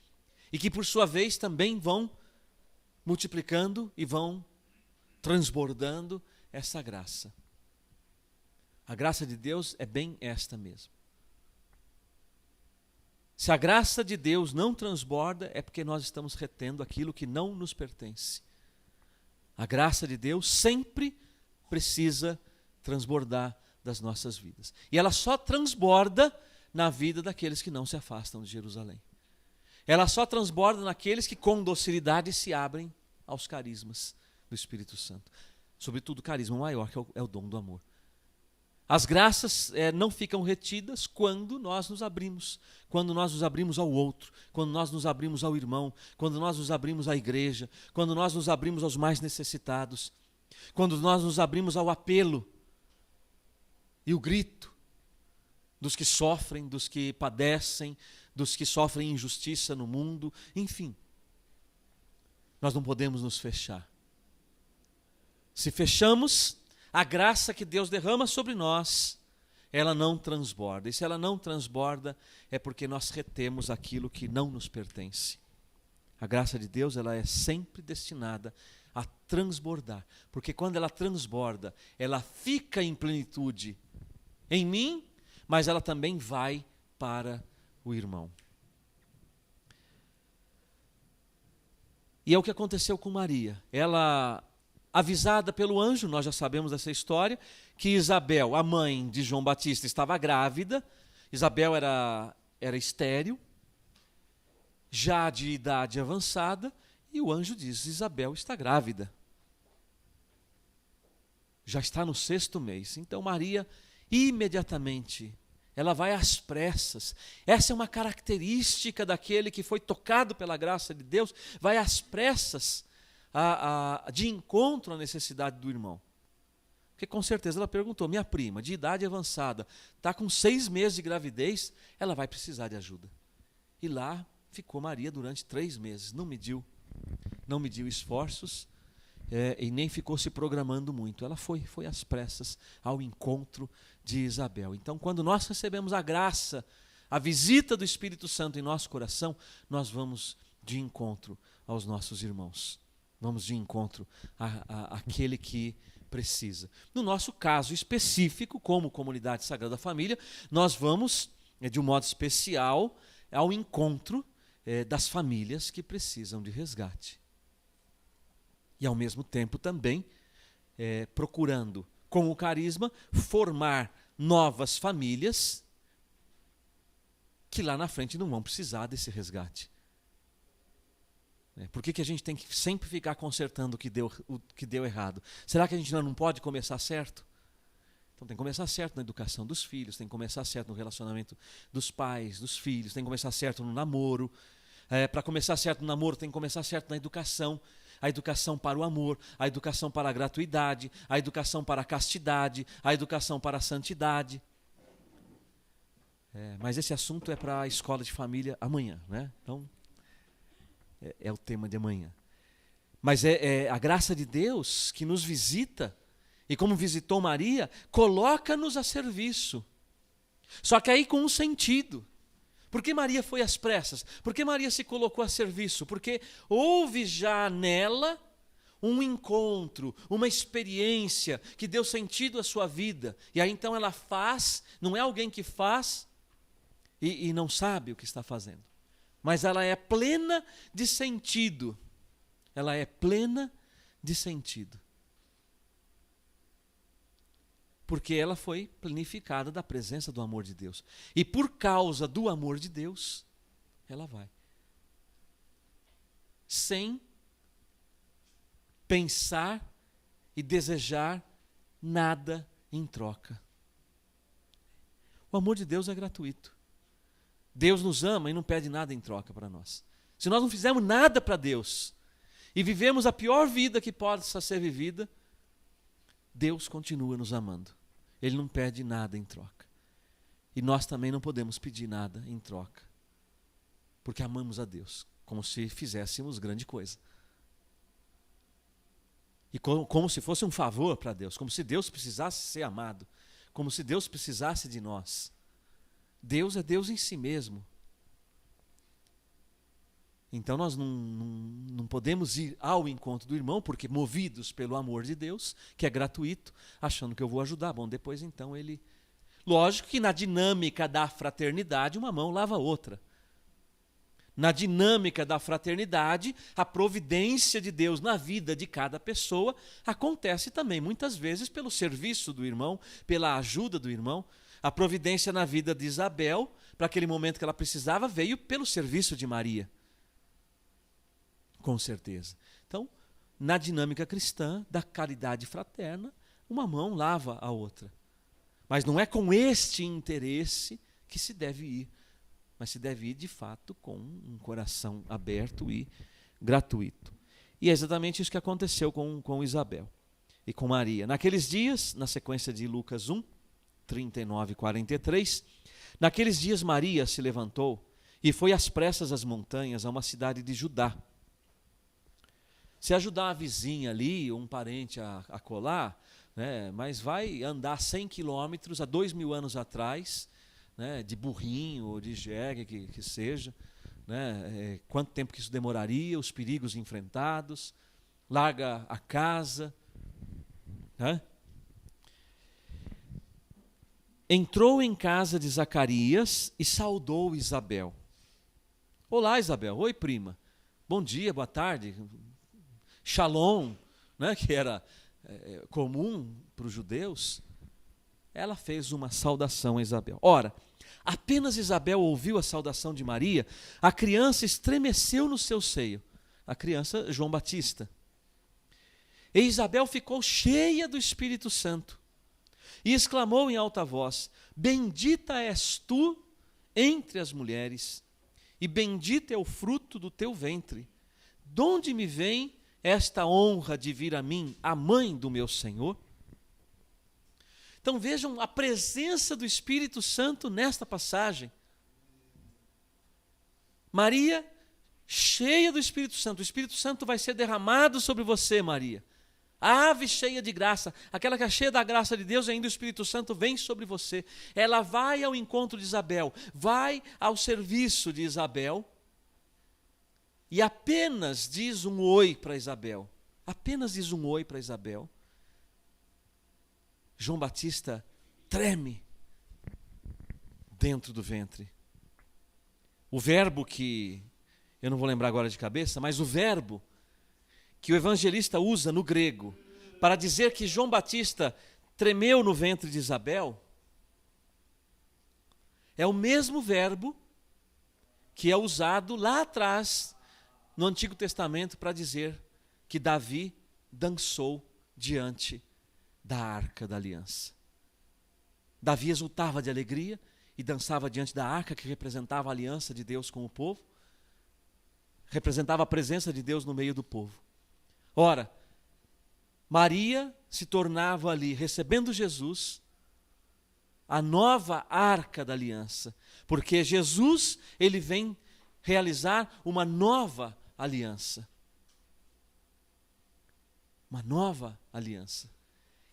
[SPEAKER 3] e que por sua vez também vão multiplicando e vão transbordando essa graça. A graça de Deus é bem esta mesmo. Se a graça de Deus não transborda, é porque nós estamos retendo aquilo que não nos pertence. A graça de Deus sempre precisa transbordar das nossas vidas. E ela só transborda na vida daqueles que não se afastam de Jerusalém. Ela só transborda naqueles que com docilidade se abrem aos carismas do Espírito Santo. Sobretudo o carisma maior, que é o dom do amor. As graças não ficam retidas quando nós nos abrimos. Quando nós nos abrimos ao outro, quando nós nos abrimos ao irmão, quando nós nos abrimos à igreja, quando nós nos abrimos aos mais necessitados, quando nós nos abrimos ao apelo e o grito dos que sofrem, dos que padecem, dos que sofrem injustiça no mundo, enfim. Nós não podemos nos fechar. Se fechamos, a graça que Deus derrama sobre nós, ela não transborda. E se ela não transborda, é porque nós retemos aquilo que não nos pertence. A graça de Deus, ela é sempre destinada a transbordar. Porque quando ela transborda, ela fica em plenitude em mim, mas ela também vai para o irmão. E é o que aconteceu com Maria. Ela, avisada pelo anjo, nós já sabemos dessa história, que Isabel, a mãe de João Batista, estava grávida. Isabel era estéril, já de idade avançada, e o anjo diz, Isabel está grávida. Já está no 6º mês. Então Maria, imediatamente, ela vai às pressas. Essa é uma característica daquele que foi tocado pela graça de Deus, vai às pressas de encontro à necessidade do irmão. Porque com certeza ela perguntou, minha prima, de idade avançada, está com 6 meses de gravidez, ela vai precisar de ajuda. E lá ficou Maria durante 3 meses. Não mediu esforços e nem ficou se programando muito. Ela foi às pressas ao encontro de Isabel. Então, quando nós recebemos a graça, a visita do Espírito Santo em nosso coração, nós vamos de encontro aos nossos irmãos. Vamos de encontro àquele que precisa. No nosso caso específico, como Comunidade Sagrada Família, nós vamos, de um modo especial, ao encontro das famílias que precisam de resgate. E, ao mesmo tempo, também procurando, com o carisma, formar novas famílias que lá na frente não vão precisar desse resgate. Por que a gente tem que sempre ficar consertando o que deu errado? Será que a gente não pode começar certo? Então tem que começar certo na educação dos filhos, tem que começar certo no relacionamento dos pais, dos filhos, tem que começar certo no namoro. Para começar certo no namoro, tem que começar certo na educação. A educação para o amor, a educação para a gratuidade, a educação para a castidade, a educação para a santidade. Mas esse assunto é para a escola de família amanhã, né? Então, é o tema de amanhã. Mas é a graça de Deus que nos visita, e como visitou Maria, coloca-nos a serviço. Só que aí com um sentido. Por que Maria foi às pressas? Por que Maria se colocou a serviço? Porque houve já nela um encontro, uma experiência que deu sentido à sua vida. E aí então ela faz, não é alguém que faz e não sabe o que está fazendo. Mas ela é plena de sentido. Ela é plena de sentido. Porque ela foi planificada da presença do amor de Deus. E por causa do amor de Deus, ela vai. Sem pensar e desejar nada em troca. O amor de Deus é gratuito. Deus nos ama e não pede nada em troca para nós. Se nós não fizermos nada para Deus e vivemos a pior vida que possa ser vivida, Deus continua nos amando. Ele não pede nada em troca. E nós também não podemos pedir nada em troca. Porque amamos a Deus, como se fizéssemos grande coisa. E como se fosse um favor para Deus, como se Deus precisasse ser amado, como se Deus precisasse de nós. Deus é Deus em si mesmo. Então nós não podemos ir ao encontro do irmão, porque movidos pelo amor de Deus, que é gratuito, achando que eu vou ajudar. Bom, depois então ele... Lógico que na dinâmica da fraternidade, uma mão lava a outra. Na dinâmica da fraternidade, a providência de Deus na vida de cada pessoa acontece também, muitas vezes, pelo serviço do irmão, pela ajuda do irmão. A providência na vida de Isabel, para aquele momento que ela precisava, veio pelo serviço de Maria. Com certeza. Então, na dinâmica cristã, da caridade fraterna, uma mão lava a outra. Mas não é com este interesse que se deve ir. Mas se deve ir, de fato, com um coração aberto e gratuito. E é exatamente isso que aconteceu com Isabel e com Maria. Naqueles dias, na sequência de Lucas 1, 39 e 43, naqueles dias Maria se levantou e foi às pressas às montanhas, a uma cidade de Judá. Se ajudar a vizinha ali, um parente a colar, né, mas vai andar 100 quilômetros há 2000 anos atrás, né, de burrinho ou de jegue, que seja, né, quanto tempo que isso demoraria, os perigos enfrentados, larga a casa. Né? Entrou em casa de Zacarias e saudou Isabel. Olá, Isabel. Oi, prima. Bom dia, boa tarde. Shalom, né, que era comum para os judeus. Ela fez uma saudação a Isabel. Ora, apenas Isabel ouviu a saudação de Maria, a criança estremeceu no seu seio. A criança João Batista. E Isabel ficou cheia do Espírito Santo e exclamou em alta voz: bendita és tu entre as mulheres, e bendito é o fruto do teu ventre. De onde me vem esta honra de vir a mim, a mãe do meu Senhor? Então vejam a presença do Espírito Santo nesta passagem. Maria, cheia do Espírito Santo. O Espírito Santo vai ser derramado sobre você, Maria. A ave cheia de graça, aquela que é cheia da graça de Deus, ainda o Espírito Santo vem sobre você. Ela vai ao encontro de Isabel, vai ao serviço de Isabel e apenas diz um oi para Isabel. Apenas diz um oi para Isabel. João Batista treme dentro do ventre. O verbo que, eu não vou lembrar agora de cabeça, mas o verbo que o evangelista usa no grego para dizer que João Batista tremeu no ventre de Isabel, é o mesmo verbo que é usado lá atrás no Antigo Testamento para dizer que Davi dançou diante da Arca da Aliança. Davi exultava de alegria e dançava diante da arca que representava a aliança de Deus com o povo, representava a presença de Deus no meio do povo. Ora, Maria se tornava ali, recebendo Jesus, a nova arca da aliança, porque Jesus, ele vem realizar uma nova aliança. Uma nova aliança.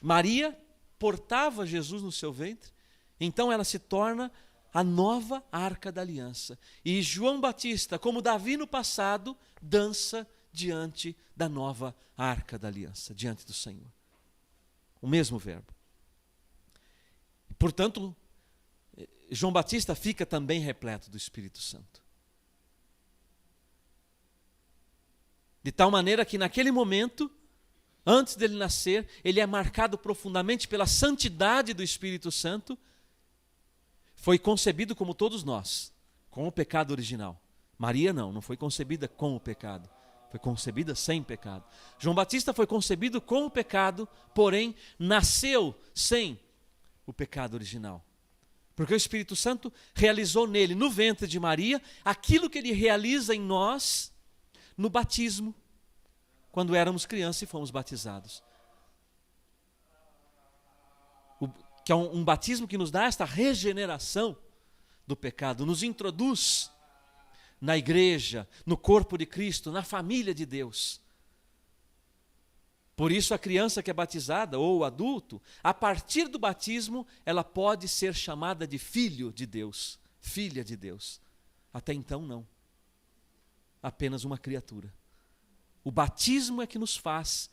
[SPEAKER 3] Maria portava Jesus no seu ventre, então ela se torna a nova arca da aliança. E João Batista, como Davi no passado, dança diante da nova arca da aliança, diante do Senhor. O mesmo verbo. Portanto, João Batista fica também repleto do Espírito Santo. De tal maneira que naquele momento, antes dele nascer, ele é marcado profundamente pela santidade do Espírito Santo. Foi concebido como todos nós, com o pecado original. Maria não foi concebida com o pecado. Foi concebida sem pecado. João Batista foi concebido com o pecado, porém nasceu sem o pecado original. Porque o Espírito Santo realizou nele, no ventre de Maria, aquilo que ele realiza em nós no batismo, quando éramos crianças e fomos batizados. Que é um batismo que nos dá esta regeneração do pecado, nos introduz na igreja, no corpo de Cristo, na família de Deus. Por isso a criança que é batizada, ou o adulto, a partir do batismo, ela pode ser chamada de filho de Deus, filha de Deus. Até então não. Apenas uma criatura. O batismo é que nos faz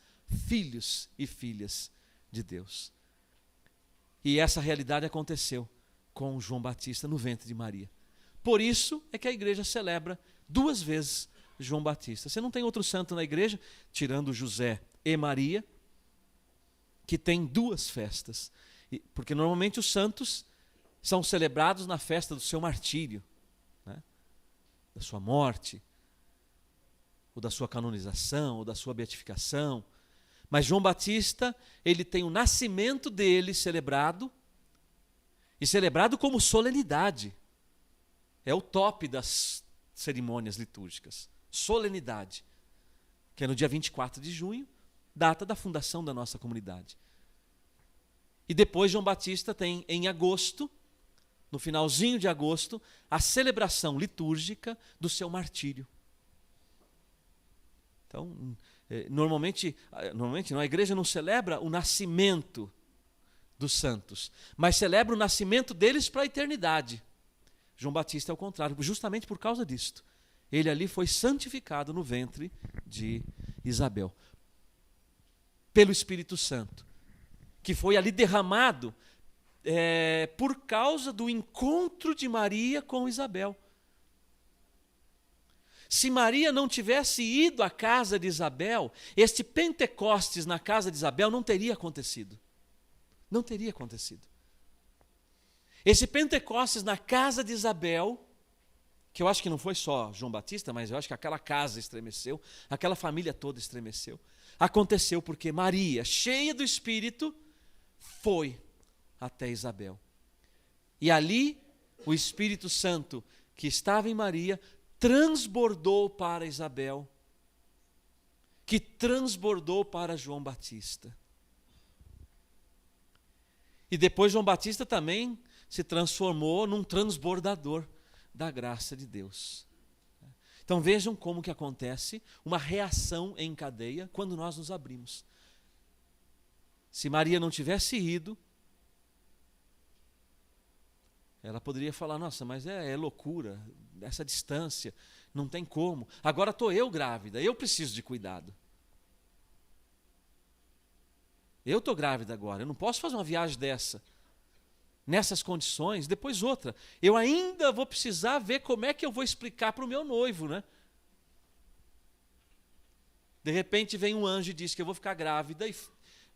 [SPEAKER 3] filhos e filhas de Deus. E essa realidade aconteceu com João Batista no ventre de Maria. Por isso é que a igreja celebra 2 vezes João Batista. Você não tem outro santo na igreja, tirando José e Maria, que tem 2 festas. Porque normalmente os santos são celebrados na festa do seu martírio, né? Da sua morte, ou da sua canonização, ou da sua beatificação. Mas João Batista, ele tem o nascimento dele celebrado, e celebrado como solenidade. É o top das cerimônias litúrgicas. Solenidade. Que é no dia 24 de junho, data da fundação da nossa comunidade. E depois João Batista tem em agosto, no finalzinho de agosto, a celebração litúrgica do seu martírio. Então, normalmente não, a igreja não celebra o nascimento dos santos, mas celebra o nascimento deles para a eternidade. João Batista é o contrário, justamente por causa disto. Ele ali foi santificado no ventre de Isabel, pelo Espírito Santo, que foi ali derramado por causa do encontro de Maria com Isabel. Se Maria não tivesse ido à casa de Isabel, este Pentecostes na casa de Isabel não teria acontecido. Não teria acontecido. Esse Pentecostes na casa de Isabel, que eu acho que não foi só João Batista, mas eu acho que aquela casa estremeceu, aquela família toda estremeceu, aconteceu porque Maria, cheia do Espírito, foi até Isabel. E ali, o Espírito Santo que estava em Maria, transbordou para Isabel, que transbordou para João Batista. E depois João Batista também se transformou num transbordador da graça de Deus. Então vejam como que acontece uma reação em cadeia quando nós nos abrimos. Se Maria não tivesse ido, ela poderia falar, nossa, mas é loucura, essa distância, não tem como. Agora estou eu grávida, eu preciso de cuidado. Eu estou grávida agora, eu não posso fazer uma viagem dessa, nessas condições. Depois outra, eu ainda vou precisar ver como é que eu vou explicar para o meu noivo, né? De repente vem um anjo e diz que eu vou ficar grávida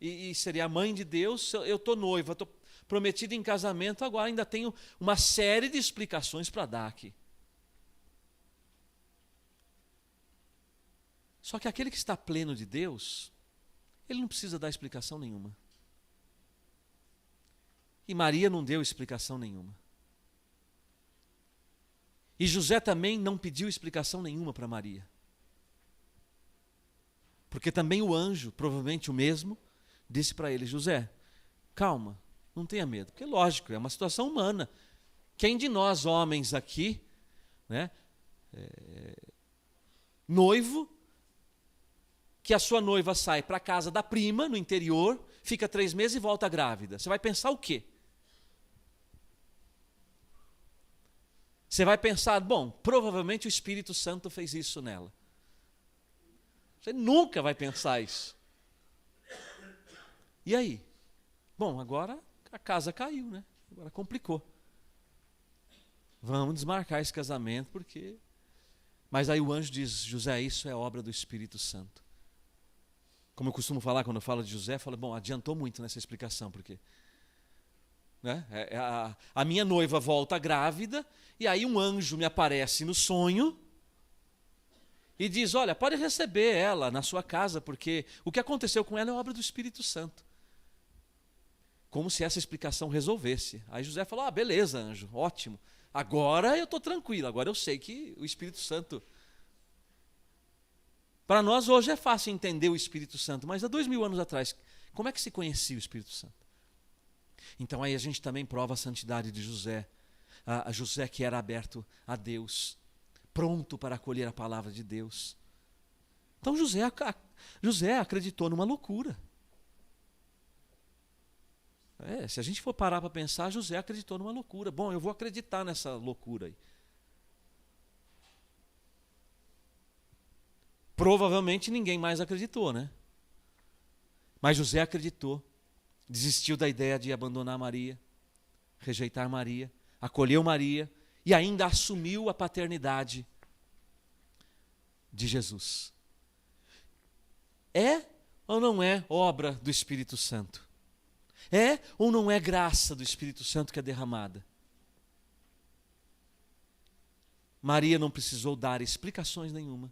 [SPEAKER 3] e seria a mãe de Deus, eu estou noiva, estou prometida em casamento, agora ainda tenho uma série de explicações para dar aqui. Só que aquele que está pleno de Deus, ele não precisa dar explicação nenhuma. E Maria não deu explicação nenhuma. E José também não pediu explicação nenhuma para Maria. Porque também o anjo, provavelmente o mesmo, disse para ele, José, calma, não tenha medo. Porque lógico, é uma situação humana. Quem de nós homens aqui, né, noivo, que a sua noiva sai para a casa da prima, no interior, fica 3 meses e volta grávida. Você vai pensar o quê? Você vai pensar, bom, provavelmente o Espírito Santo fez isso nela. Você nunca vai pensar isso. E aí? Bom, agora a casa caiu, né? Agora complicou. Vamos desmarcar esse casamento, porque... Mas aí o anjo diz, José, isso é obra do Espírito Santo. Como eu costumo falar quando eu falo de José, eu falo, bom, adiantou muito nessa explicação, porque né, a minha noiva volta grávida, e aí um anjo me aparece no sonho e diz, olha, pode receber ela na sua casa, porque o que aconteceu com ela é obra do Espírito Santo. Como se essa explicação resolvesse. Aí José falou, beleza, anjo, ótimo. Agora eu estou tranquilo, agora eu sei que o Espírito Santo... Para nós hoje é fácil entender o Espírito Santo, mas há 2000 anos atrás, como é que se conhecia o Espírito Santo? Então aí a gente também prova a santidade de José. A José que era aberto a Deus, pronto para acolher a palavra de Deus. Então José acreditou numa loucura. Se a gente for parar para pensar, José acreditou numa loucura. Bom, eu vou acreditar nessa loucura aí. Provavelmente ninguém mais acreditou, né? Mas José acreditou, desistiu da ideia de abandonar Maria, rejeitar Maria, acolheu Maria e ainda assumiu a paternidade de Jesus. É ou não é obra do Espírito Santo? É ou não é graça do Espírito Santo que é derramada? Maria não precisou dar explicações nenhuma.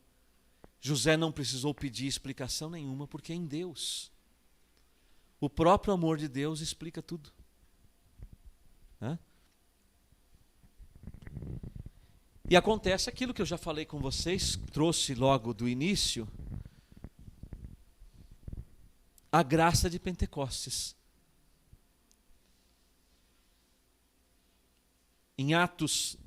[SPEAKER 3] José não precisou pedir explicação nenhuma, porque em Deus, o próprio amor de Deus explica tudo. E acontece aquilo que eu já falei com vocês, trouxe logo do início, a graça de Pentecostes. Em Atos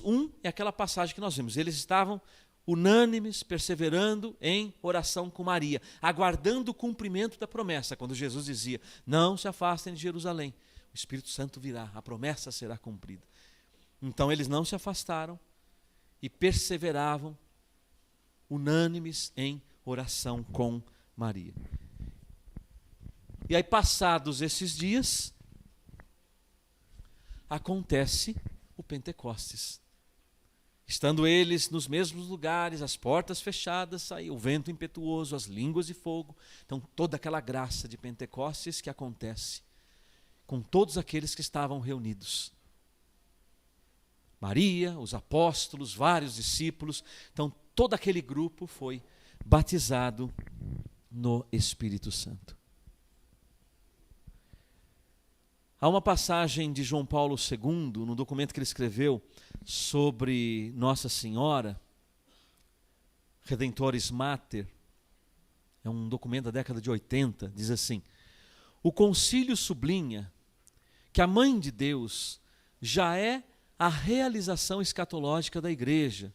[SPEAKER 3] 1 é aquela passagem que nós vimos, eles estavam unânimes, perseverando em oração com Maria, aguardando o cumprimento da promessa, quando Jesus dizia, não se afastem de Jerusalém, o Espírito Santo virá, a promessa será cumprida. Então eles não se afastaram e perseveravam unânimes em oração com Maria. E aí, passados esses dias, acontece o Pentecostes. Estando eles nos mesmos lugares, as portas fechadas, saiu o vento impetuoso, as línguas de fogo. Então, toda aquela graça de Pentecostes que acontece com todos aqueles que estavam reunidos. Maria, os apóstolos, vários discípulos. Então, todo aquele grupo foi batizado no Espírito Santo. Há uma passagem de João Paulo II, no documento que ele escreveu sobre Nossa Senhora, Redemptoris Mater, é um documento da década de 80, diz assim, o concílio sublinha que a Mãe de Deus já é a realização escatológica da Igreja,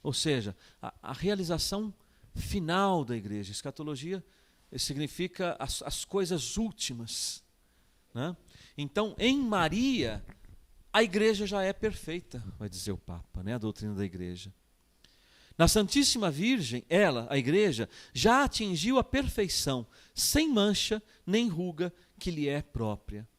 [SPEAKER 3] Ou seja, a realização final da igreja. Escatologia significa as coisas últimas, né? Então, em Maria, a igreja já é perfeita, vai dizer o Papa, né? A doutrina da igreja. Na Santíssima Virgem, ela, a igreja, já atingiu a perfeição, sem mancha nem ruga que lhe é própria.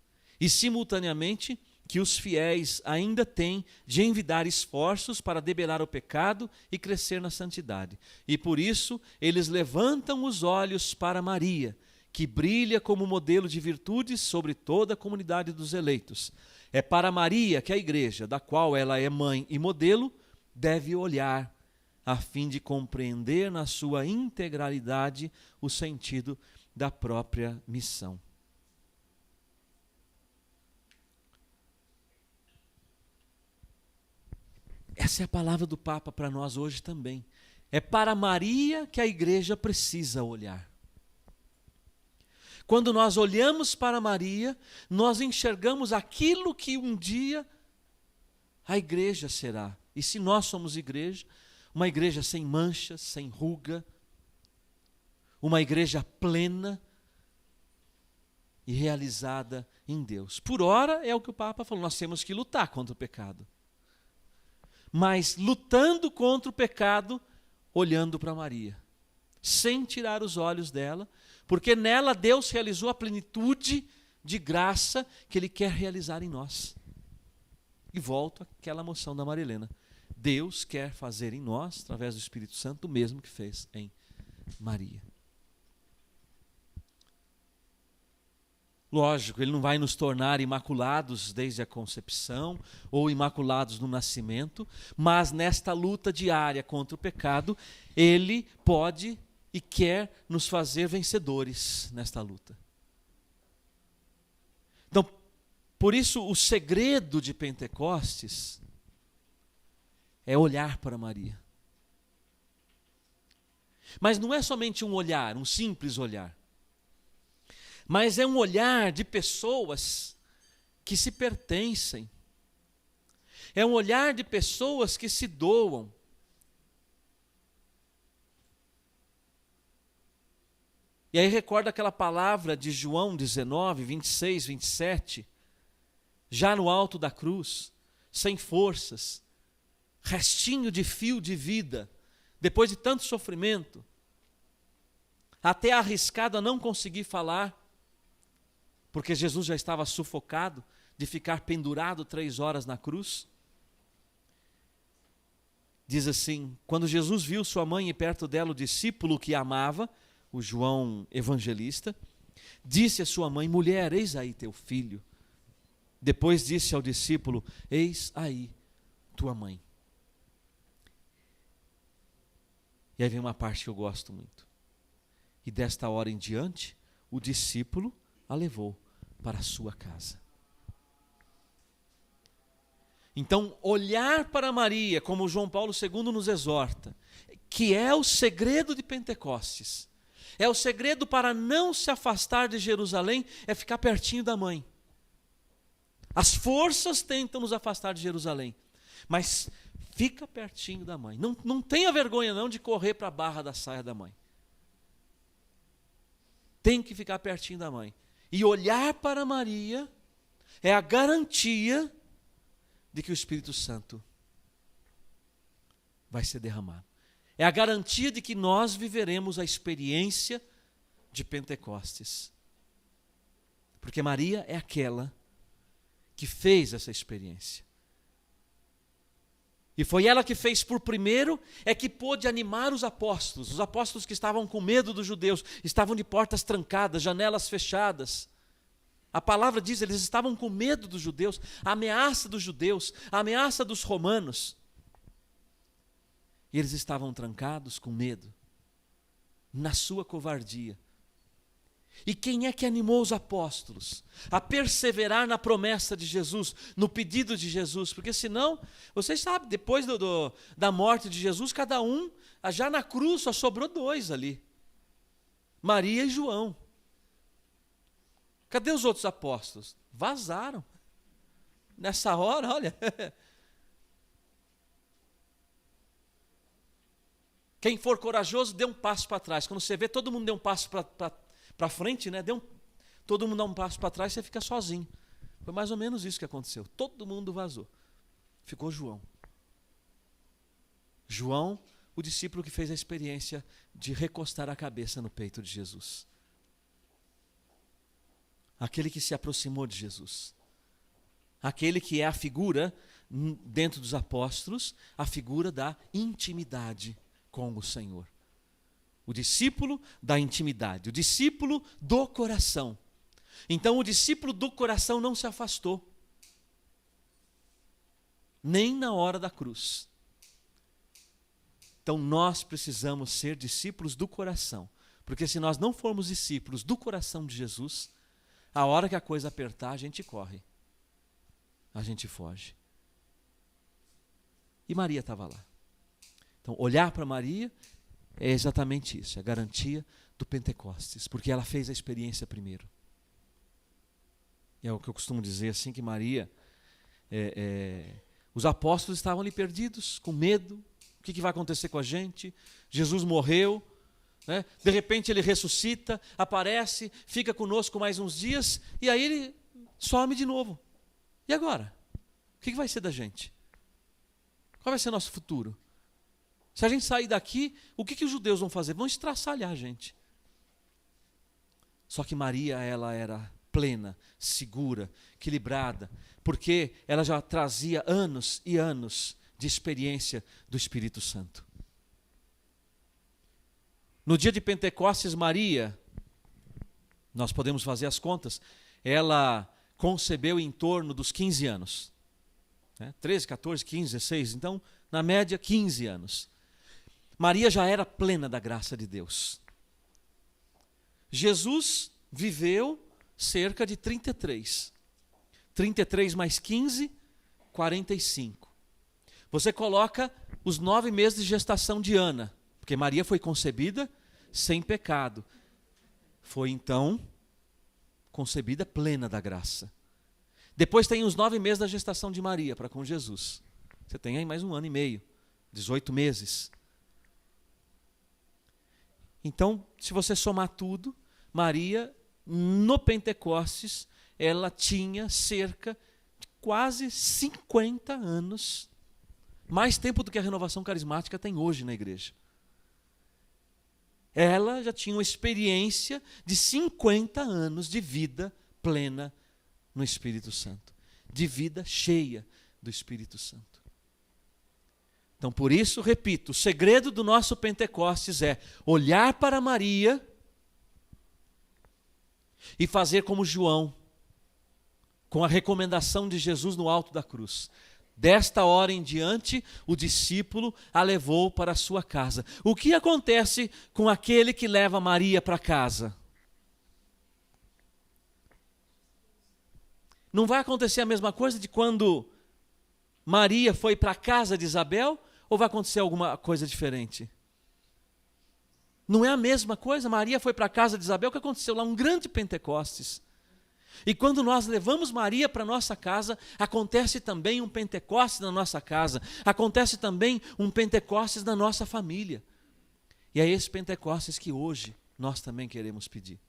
[SPEAKER 3] E, simultaneamente, que os fiéis ainda têm de envidar esforços para debelar o pecado e crescer na santidade. E, por isso, eles levantam os olhos para Maria, que brilha como modelo de virtudes sobre toda a comunidade dos eleitos. É para Maria que a igreja, da qual ela é mãe e modelo, deve olhar, a fim de compreender na sua integralidade o sentido da própria missão. Essa é a palavra do Papa para nós hoje também. É para Maria que a igreja precisa olhar. Quando nós olhamos para Maria, nós enxergamos aquilo que um dia a igreja será. E se nós somos igreja, uma igreja sem manchas, sem ruga, uma igreja plena e realizada em Deus. Por ora, é o que o Papa falou, nós temos que lutar contra o pecado. Mas lutando contra o pecado, olhando para Maria, sem tirar os olhos dela, porque nela Deus realizou a plenitude de graça que Ele quer realizar em nós. E volto àquela moção da Marilena. Deus quer fazer em nós, através do Espírito Santo, o mesmo que fez em Maria. Lógico, Ele não vai nos tornar imaculados desde a concepção ou imaculados no nascimento, mas nesta luta diária contra o pecado, Ele pode e quer nos fazer vencedores nesta luta. Então, por isso, o segredo de Pentecostes é olhar para Maria. Mas não é somente um olhar, um simples olhar. Mas é um olhar de pessoas que se pertencem. É um olhar de pessoas que se doam. E aí recorda aquela palavra de João 19, 26, 27, já no alto da cruz, sem forças, restinho de fio de vida, depois de tanto sofrimento, até arriscado a não conseguir falar, porque Jesus já estava sufocado de ficar pendurado 3 horas na cruz. Diz assim, quando Jesus viu sua mãe e perto dela o discípulo que amava, o João evangelista, disse à sua mãe, mulher, eis aí teu filho. Depois disse ao discípulo, eis aí tua mãe. E aí vem uma parte que eu gosto muito. E desta hora em diante, o discípulo a levou para a sua casa. Então, olhar para Maria, como João Paulo II nos exorta, que é o segredo de Pentecostes, é o segredo para não se afastar de Jerusalém, é ficar pertinho da mãe. As forças tentam nos afastar de Jerusalém, mas fica pertinho da mãe. Não tenha vergonha não de correr para a barra da saia da mãe. Tem que ficar pertinho da mãe. E olhar para Maria é a garantia de que o Espírito Santo vai ser derramado. É a garantia de que nós viveremos a experiência de Pentecostes. Porque Maria é aquela que fez essa experiência. E foi ela que fez por primeiro, é que pôde animar os apóstolos que estavam com medo dos judeus, estavam de portas trancadas, janelas fechadas. A palavra diz, eles estavam com medo dos judeus, a ameaça dos judeus, a ameaça dos romanos. E eles estavam trancados com medo, na sua covardia. E quem é que animou os apóstolos a perseverar na promessa de Jesus, no pedido de Jesus? Porque senão, vocês sabem, depois da morte de Jesus, cada um, já na cruz só sobrou 2 ali. Maria e João. Cadê os outros apóstolos? Vazaram. Nessa hora, olha. Quem for corajoso, dê um passo para trás. Quando você vê todo mundo deu um passo para frente, né? Todo mundo dá um passo para trás, você fica sozinho. Foi mais ou menos isso que aconteceu. Todo mundo vazou. Ficou João. João, o discípulo que fez a experiência de recostar a cabeça no peito de Jesus. Aquele que se aproximou de Jesus. Aquele que é a figura, dentro dos apóstolos, a figura da intimidade com o Senhor. O discípulo da intimidade, o discípulo do coração. Então o discípulo do coração não se afastou. Nem na hora da cruz. Então nós precisamos ser discípulos do coração. Porque se nós não formos discípulos do coração de Jesus, a hora que a coisa apertar, a gente corre. A gente foge. E Maria estava lá. Então olhar para Maria é exatamente isso, é a garantia do Pentecostes. Porque ela fez a experiência primeiro. É o que eu costumo dizer assim, que Maria... os apóstolos estavam ali perdidos, com medo. O que vai acontecer com a gente? Jesus morreu, né? De repente ele ressuscita, aparece, fica conosco mais uns dias, e aí ele some de novo. E agora? O que vai ser da gente? Qual vai ser nosso futuro? Se a gente sair daqui, o que os judeus vão fazer? Vão estraçalhar a gente. Só que Maria, ela era plena, segura, equilibrada, porque ela já trazia anos e anos de experiência do Espírito Santo. No dia de Pentecostes, Maria, nós podemos fazer as contas, ela concebeu em torno dos 15 anos. 13, 14, 15, 16, então, na média, 15 anos. Maria já era plena da graça de Deus. Jesus viveu cerca de 33. 33 mais 15, 45. Você coloca os 9 meses de gestação de Ana, porque Maria foi concebida sem pecado. Foi então concebida plena da graça. Depois tem os 9 meses da gestação de Maria para com Jesus. Você tem aí mais 1 ano e meio, 18 meses. Então, se você somar tudo, Maria, no Pentecostes, ela tinha cerca de quase 50 anos, mais tempo do que a renovação carismática tem hoje na igreja. Ela já tinha uma experiência de 50 anos de vida plena no Espírito Santo, de vida cheia do Espírito Santo. Então, por isso, repito, o segredo do nosso Pentecostes é olhar para Maria e fazer como João, com a recomendação de Jesus no alto da cruz. Desta hora em diante, o discípulo a levou para a sua casa. O que acontece com aquele que leva Maria para casa? Não vai acontecer a mesma coisa de quando Maria foi para a casa de Isabel? Ou vai acontecer alguma coisa diferente? Não é a mesma coisa? Maria foi para a casa de Isabel, o que aconteceu lá? Um grande Pentecostes. E quando nós levamos Maria para a nossa casa, acontece também um Pentecostes na nossa casa. Acontece também um Pentecostes na nossa família. E é esse Pentecostes que hoje nós também queremos pedir.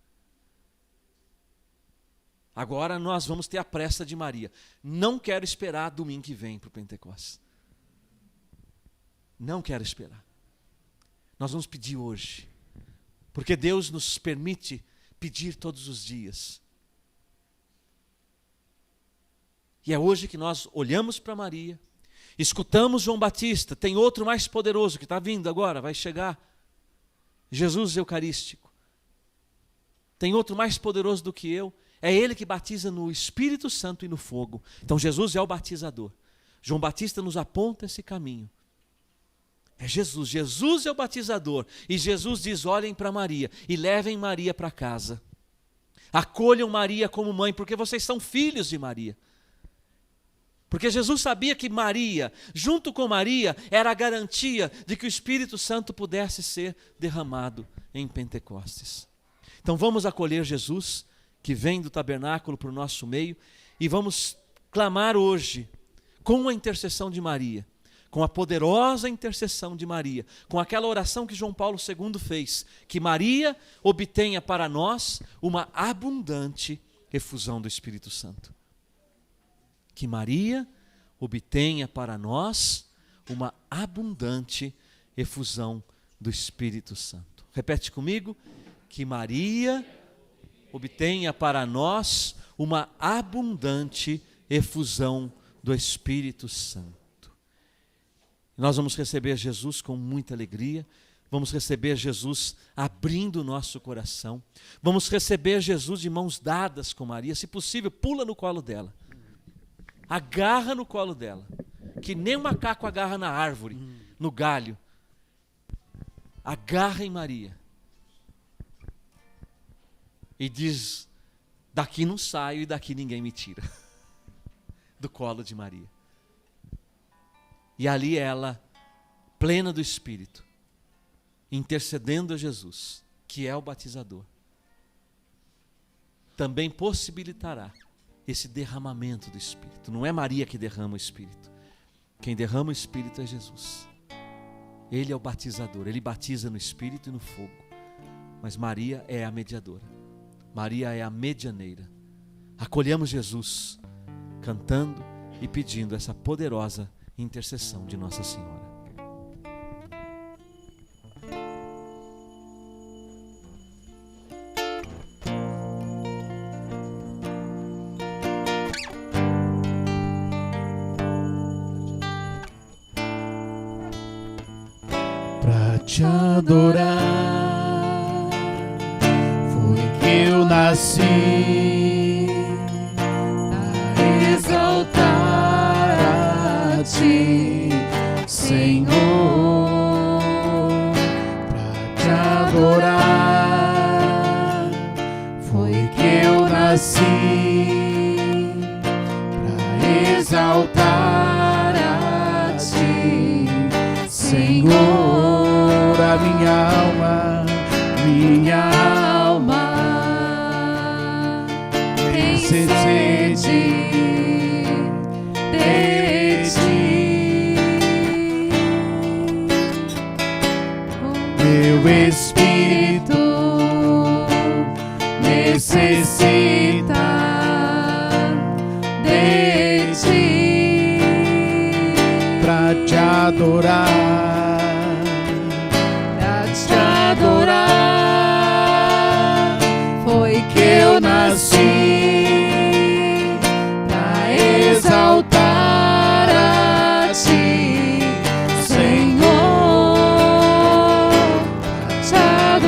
[SPEAKER 3] Agora nós vamos ter a pressa de Maria. Não quero esperar domingo que vem para o Pentecostes. Não quero esperar. Nós vamos pedir hoje. Porque Deus nos permite pedir todos os dias. E é hoje que nós olhamos para Maria, escutamos João Batista, tem outro mais poderoso que está vindo agora, vai chegar. Jesus Eucarístico. Tem outro mais poderoso do que eu. É Ele que batiza no Espírito Santo e no fogo. Então Jesus é o batizador. João Batista nos aponta esse caminho. É Jesus. Jesus é o batizador. E Jesus diz, olhem para Maria e levem Maria para casa. Acolham Maria como mãe, porque vocês são filhos de Maria. Porque Jesus sabia que Maria, junto com Maria, era a garantia de que o Espírito Santo pudesse ser derramado em Pentecostes. Então vamos acolher Jesus, que vem do tabernáculo para o nosso meio, e vamos clamar hoje, com a intercessão de Maria, com a poderosa intercessão de Maria, com aquela oração que João Paulo II fez, que Maria obtenha para nós uma abundante efusão do Espírito Santo. Que Maria obtenha para nós uma abundante efusão do Espírito Santo. Repete comigo. Que Maria obtenha para nós uma abundante efusão do Espírito Santo. Nós vamos receber Jesus com muita alegria. Vamos receber Jesus abrindo o nosso coração. Vamos receber Jesus de mãos dadas com Maria. Se possível, pula no colo dela. Agarra no colo dela. Que nem um macaco agarra na árvore, no galho. Agarra em Maria. E diz, daqui não saio e daqui ninguém me tira. Do colo de Maria. E ali ela, plena do Espírito, intercedendo a Jesus, que é o batizador, também possibilitará esse derramamento do Espírito. Não é Maria que derrama o Espírito. Quem derrama o Espírito é Jesus. Ele é o batizador, ele batiza no Espírito e no fogo. Mas Maria é a mediadora. Maria é a medianeira. Acolhamos Jesus, cantando e pedindo essa poderosa intercessão de Nossa Senhora.
[SPEAKER 2] Pra te adorar foi que eu nasci, a exaltar a ti, Senhor. Pra te adorar foi que eu nasci, pra exaltar a ti, Senhor. A minha alma tem sede de ti. Meu espírito necessita de ti pra te adorar. Foi que eu nasci pra exaltar a ti, Senhor. Pra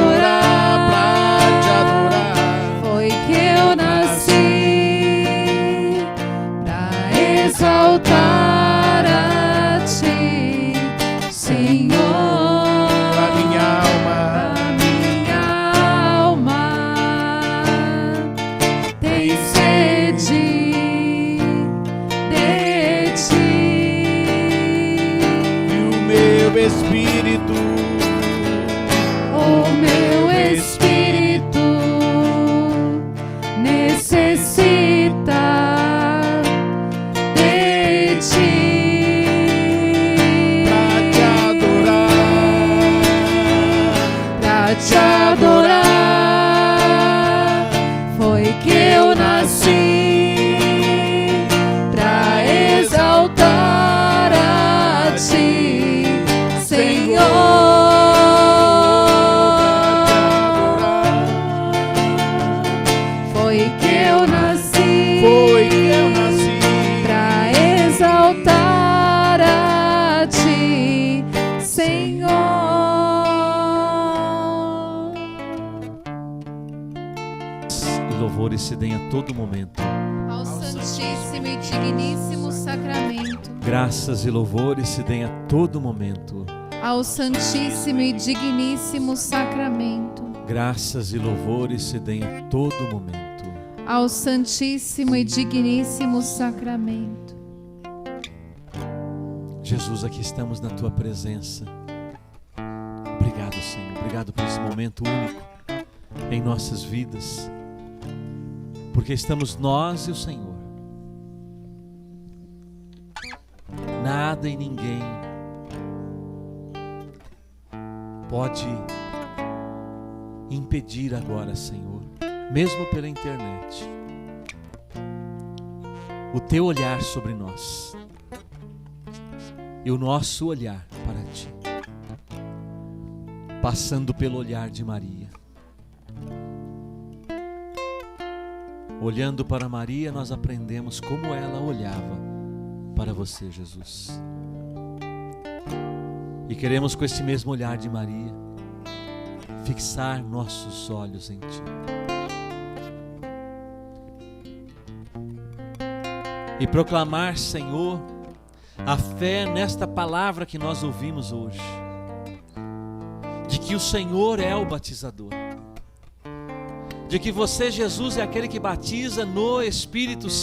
[SPEAKER 2] te adorar, foi que eu nasci pra exaltar a ti, Senhor. Espírito, o meu espírito necessita de ti pra te adorar. Foi que eu nasci pra exaltar a ti, Senhor. Foi que eu nasci pra exaltar a ti, Senhor.
[SPEAKER 3] E louvores se deem a todo momento
[SPEAKER 4] ao Santíssimo e Digníssimo Sacramento.
[SPEAKER 3] Graças e louvores se deem a todo momento
[SPEAKER 4] ao Santíssimo e Digníssimo Sacramento.
[SPEAKER 3] Graças e louvores se deem a todo momento
[SPEAKER 4] ao Santíssimo e Digníssimo Sacramento.
[SPEAKER 3] Jesus, aqui estamos na Tua presença. Obrigado, Senhor. Obrigado por esse momento único em nossas vidas, porque estamos nós e o Senhor. Nada e ninguém pode impedir agora, Senhor, mesmo pela internet, o teu olhar sobre nós e o nosso olhar para ti, passando pelo olhar de Maria. Olhando para Maria, nós aprendemos como ela olhava para você, Jesus. E queremos, com esse mesmo olhar de Maria, fixar nossos olhos em ti. E proclamar, Senhor, a fé nesta palavra que nós ouvimos hoje, de que o Senhor é o batizador, de que você, Jesus, é aquele que batiza no Espírito Santo.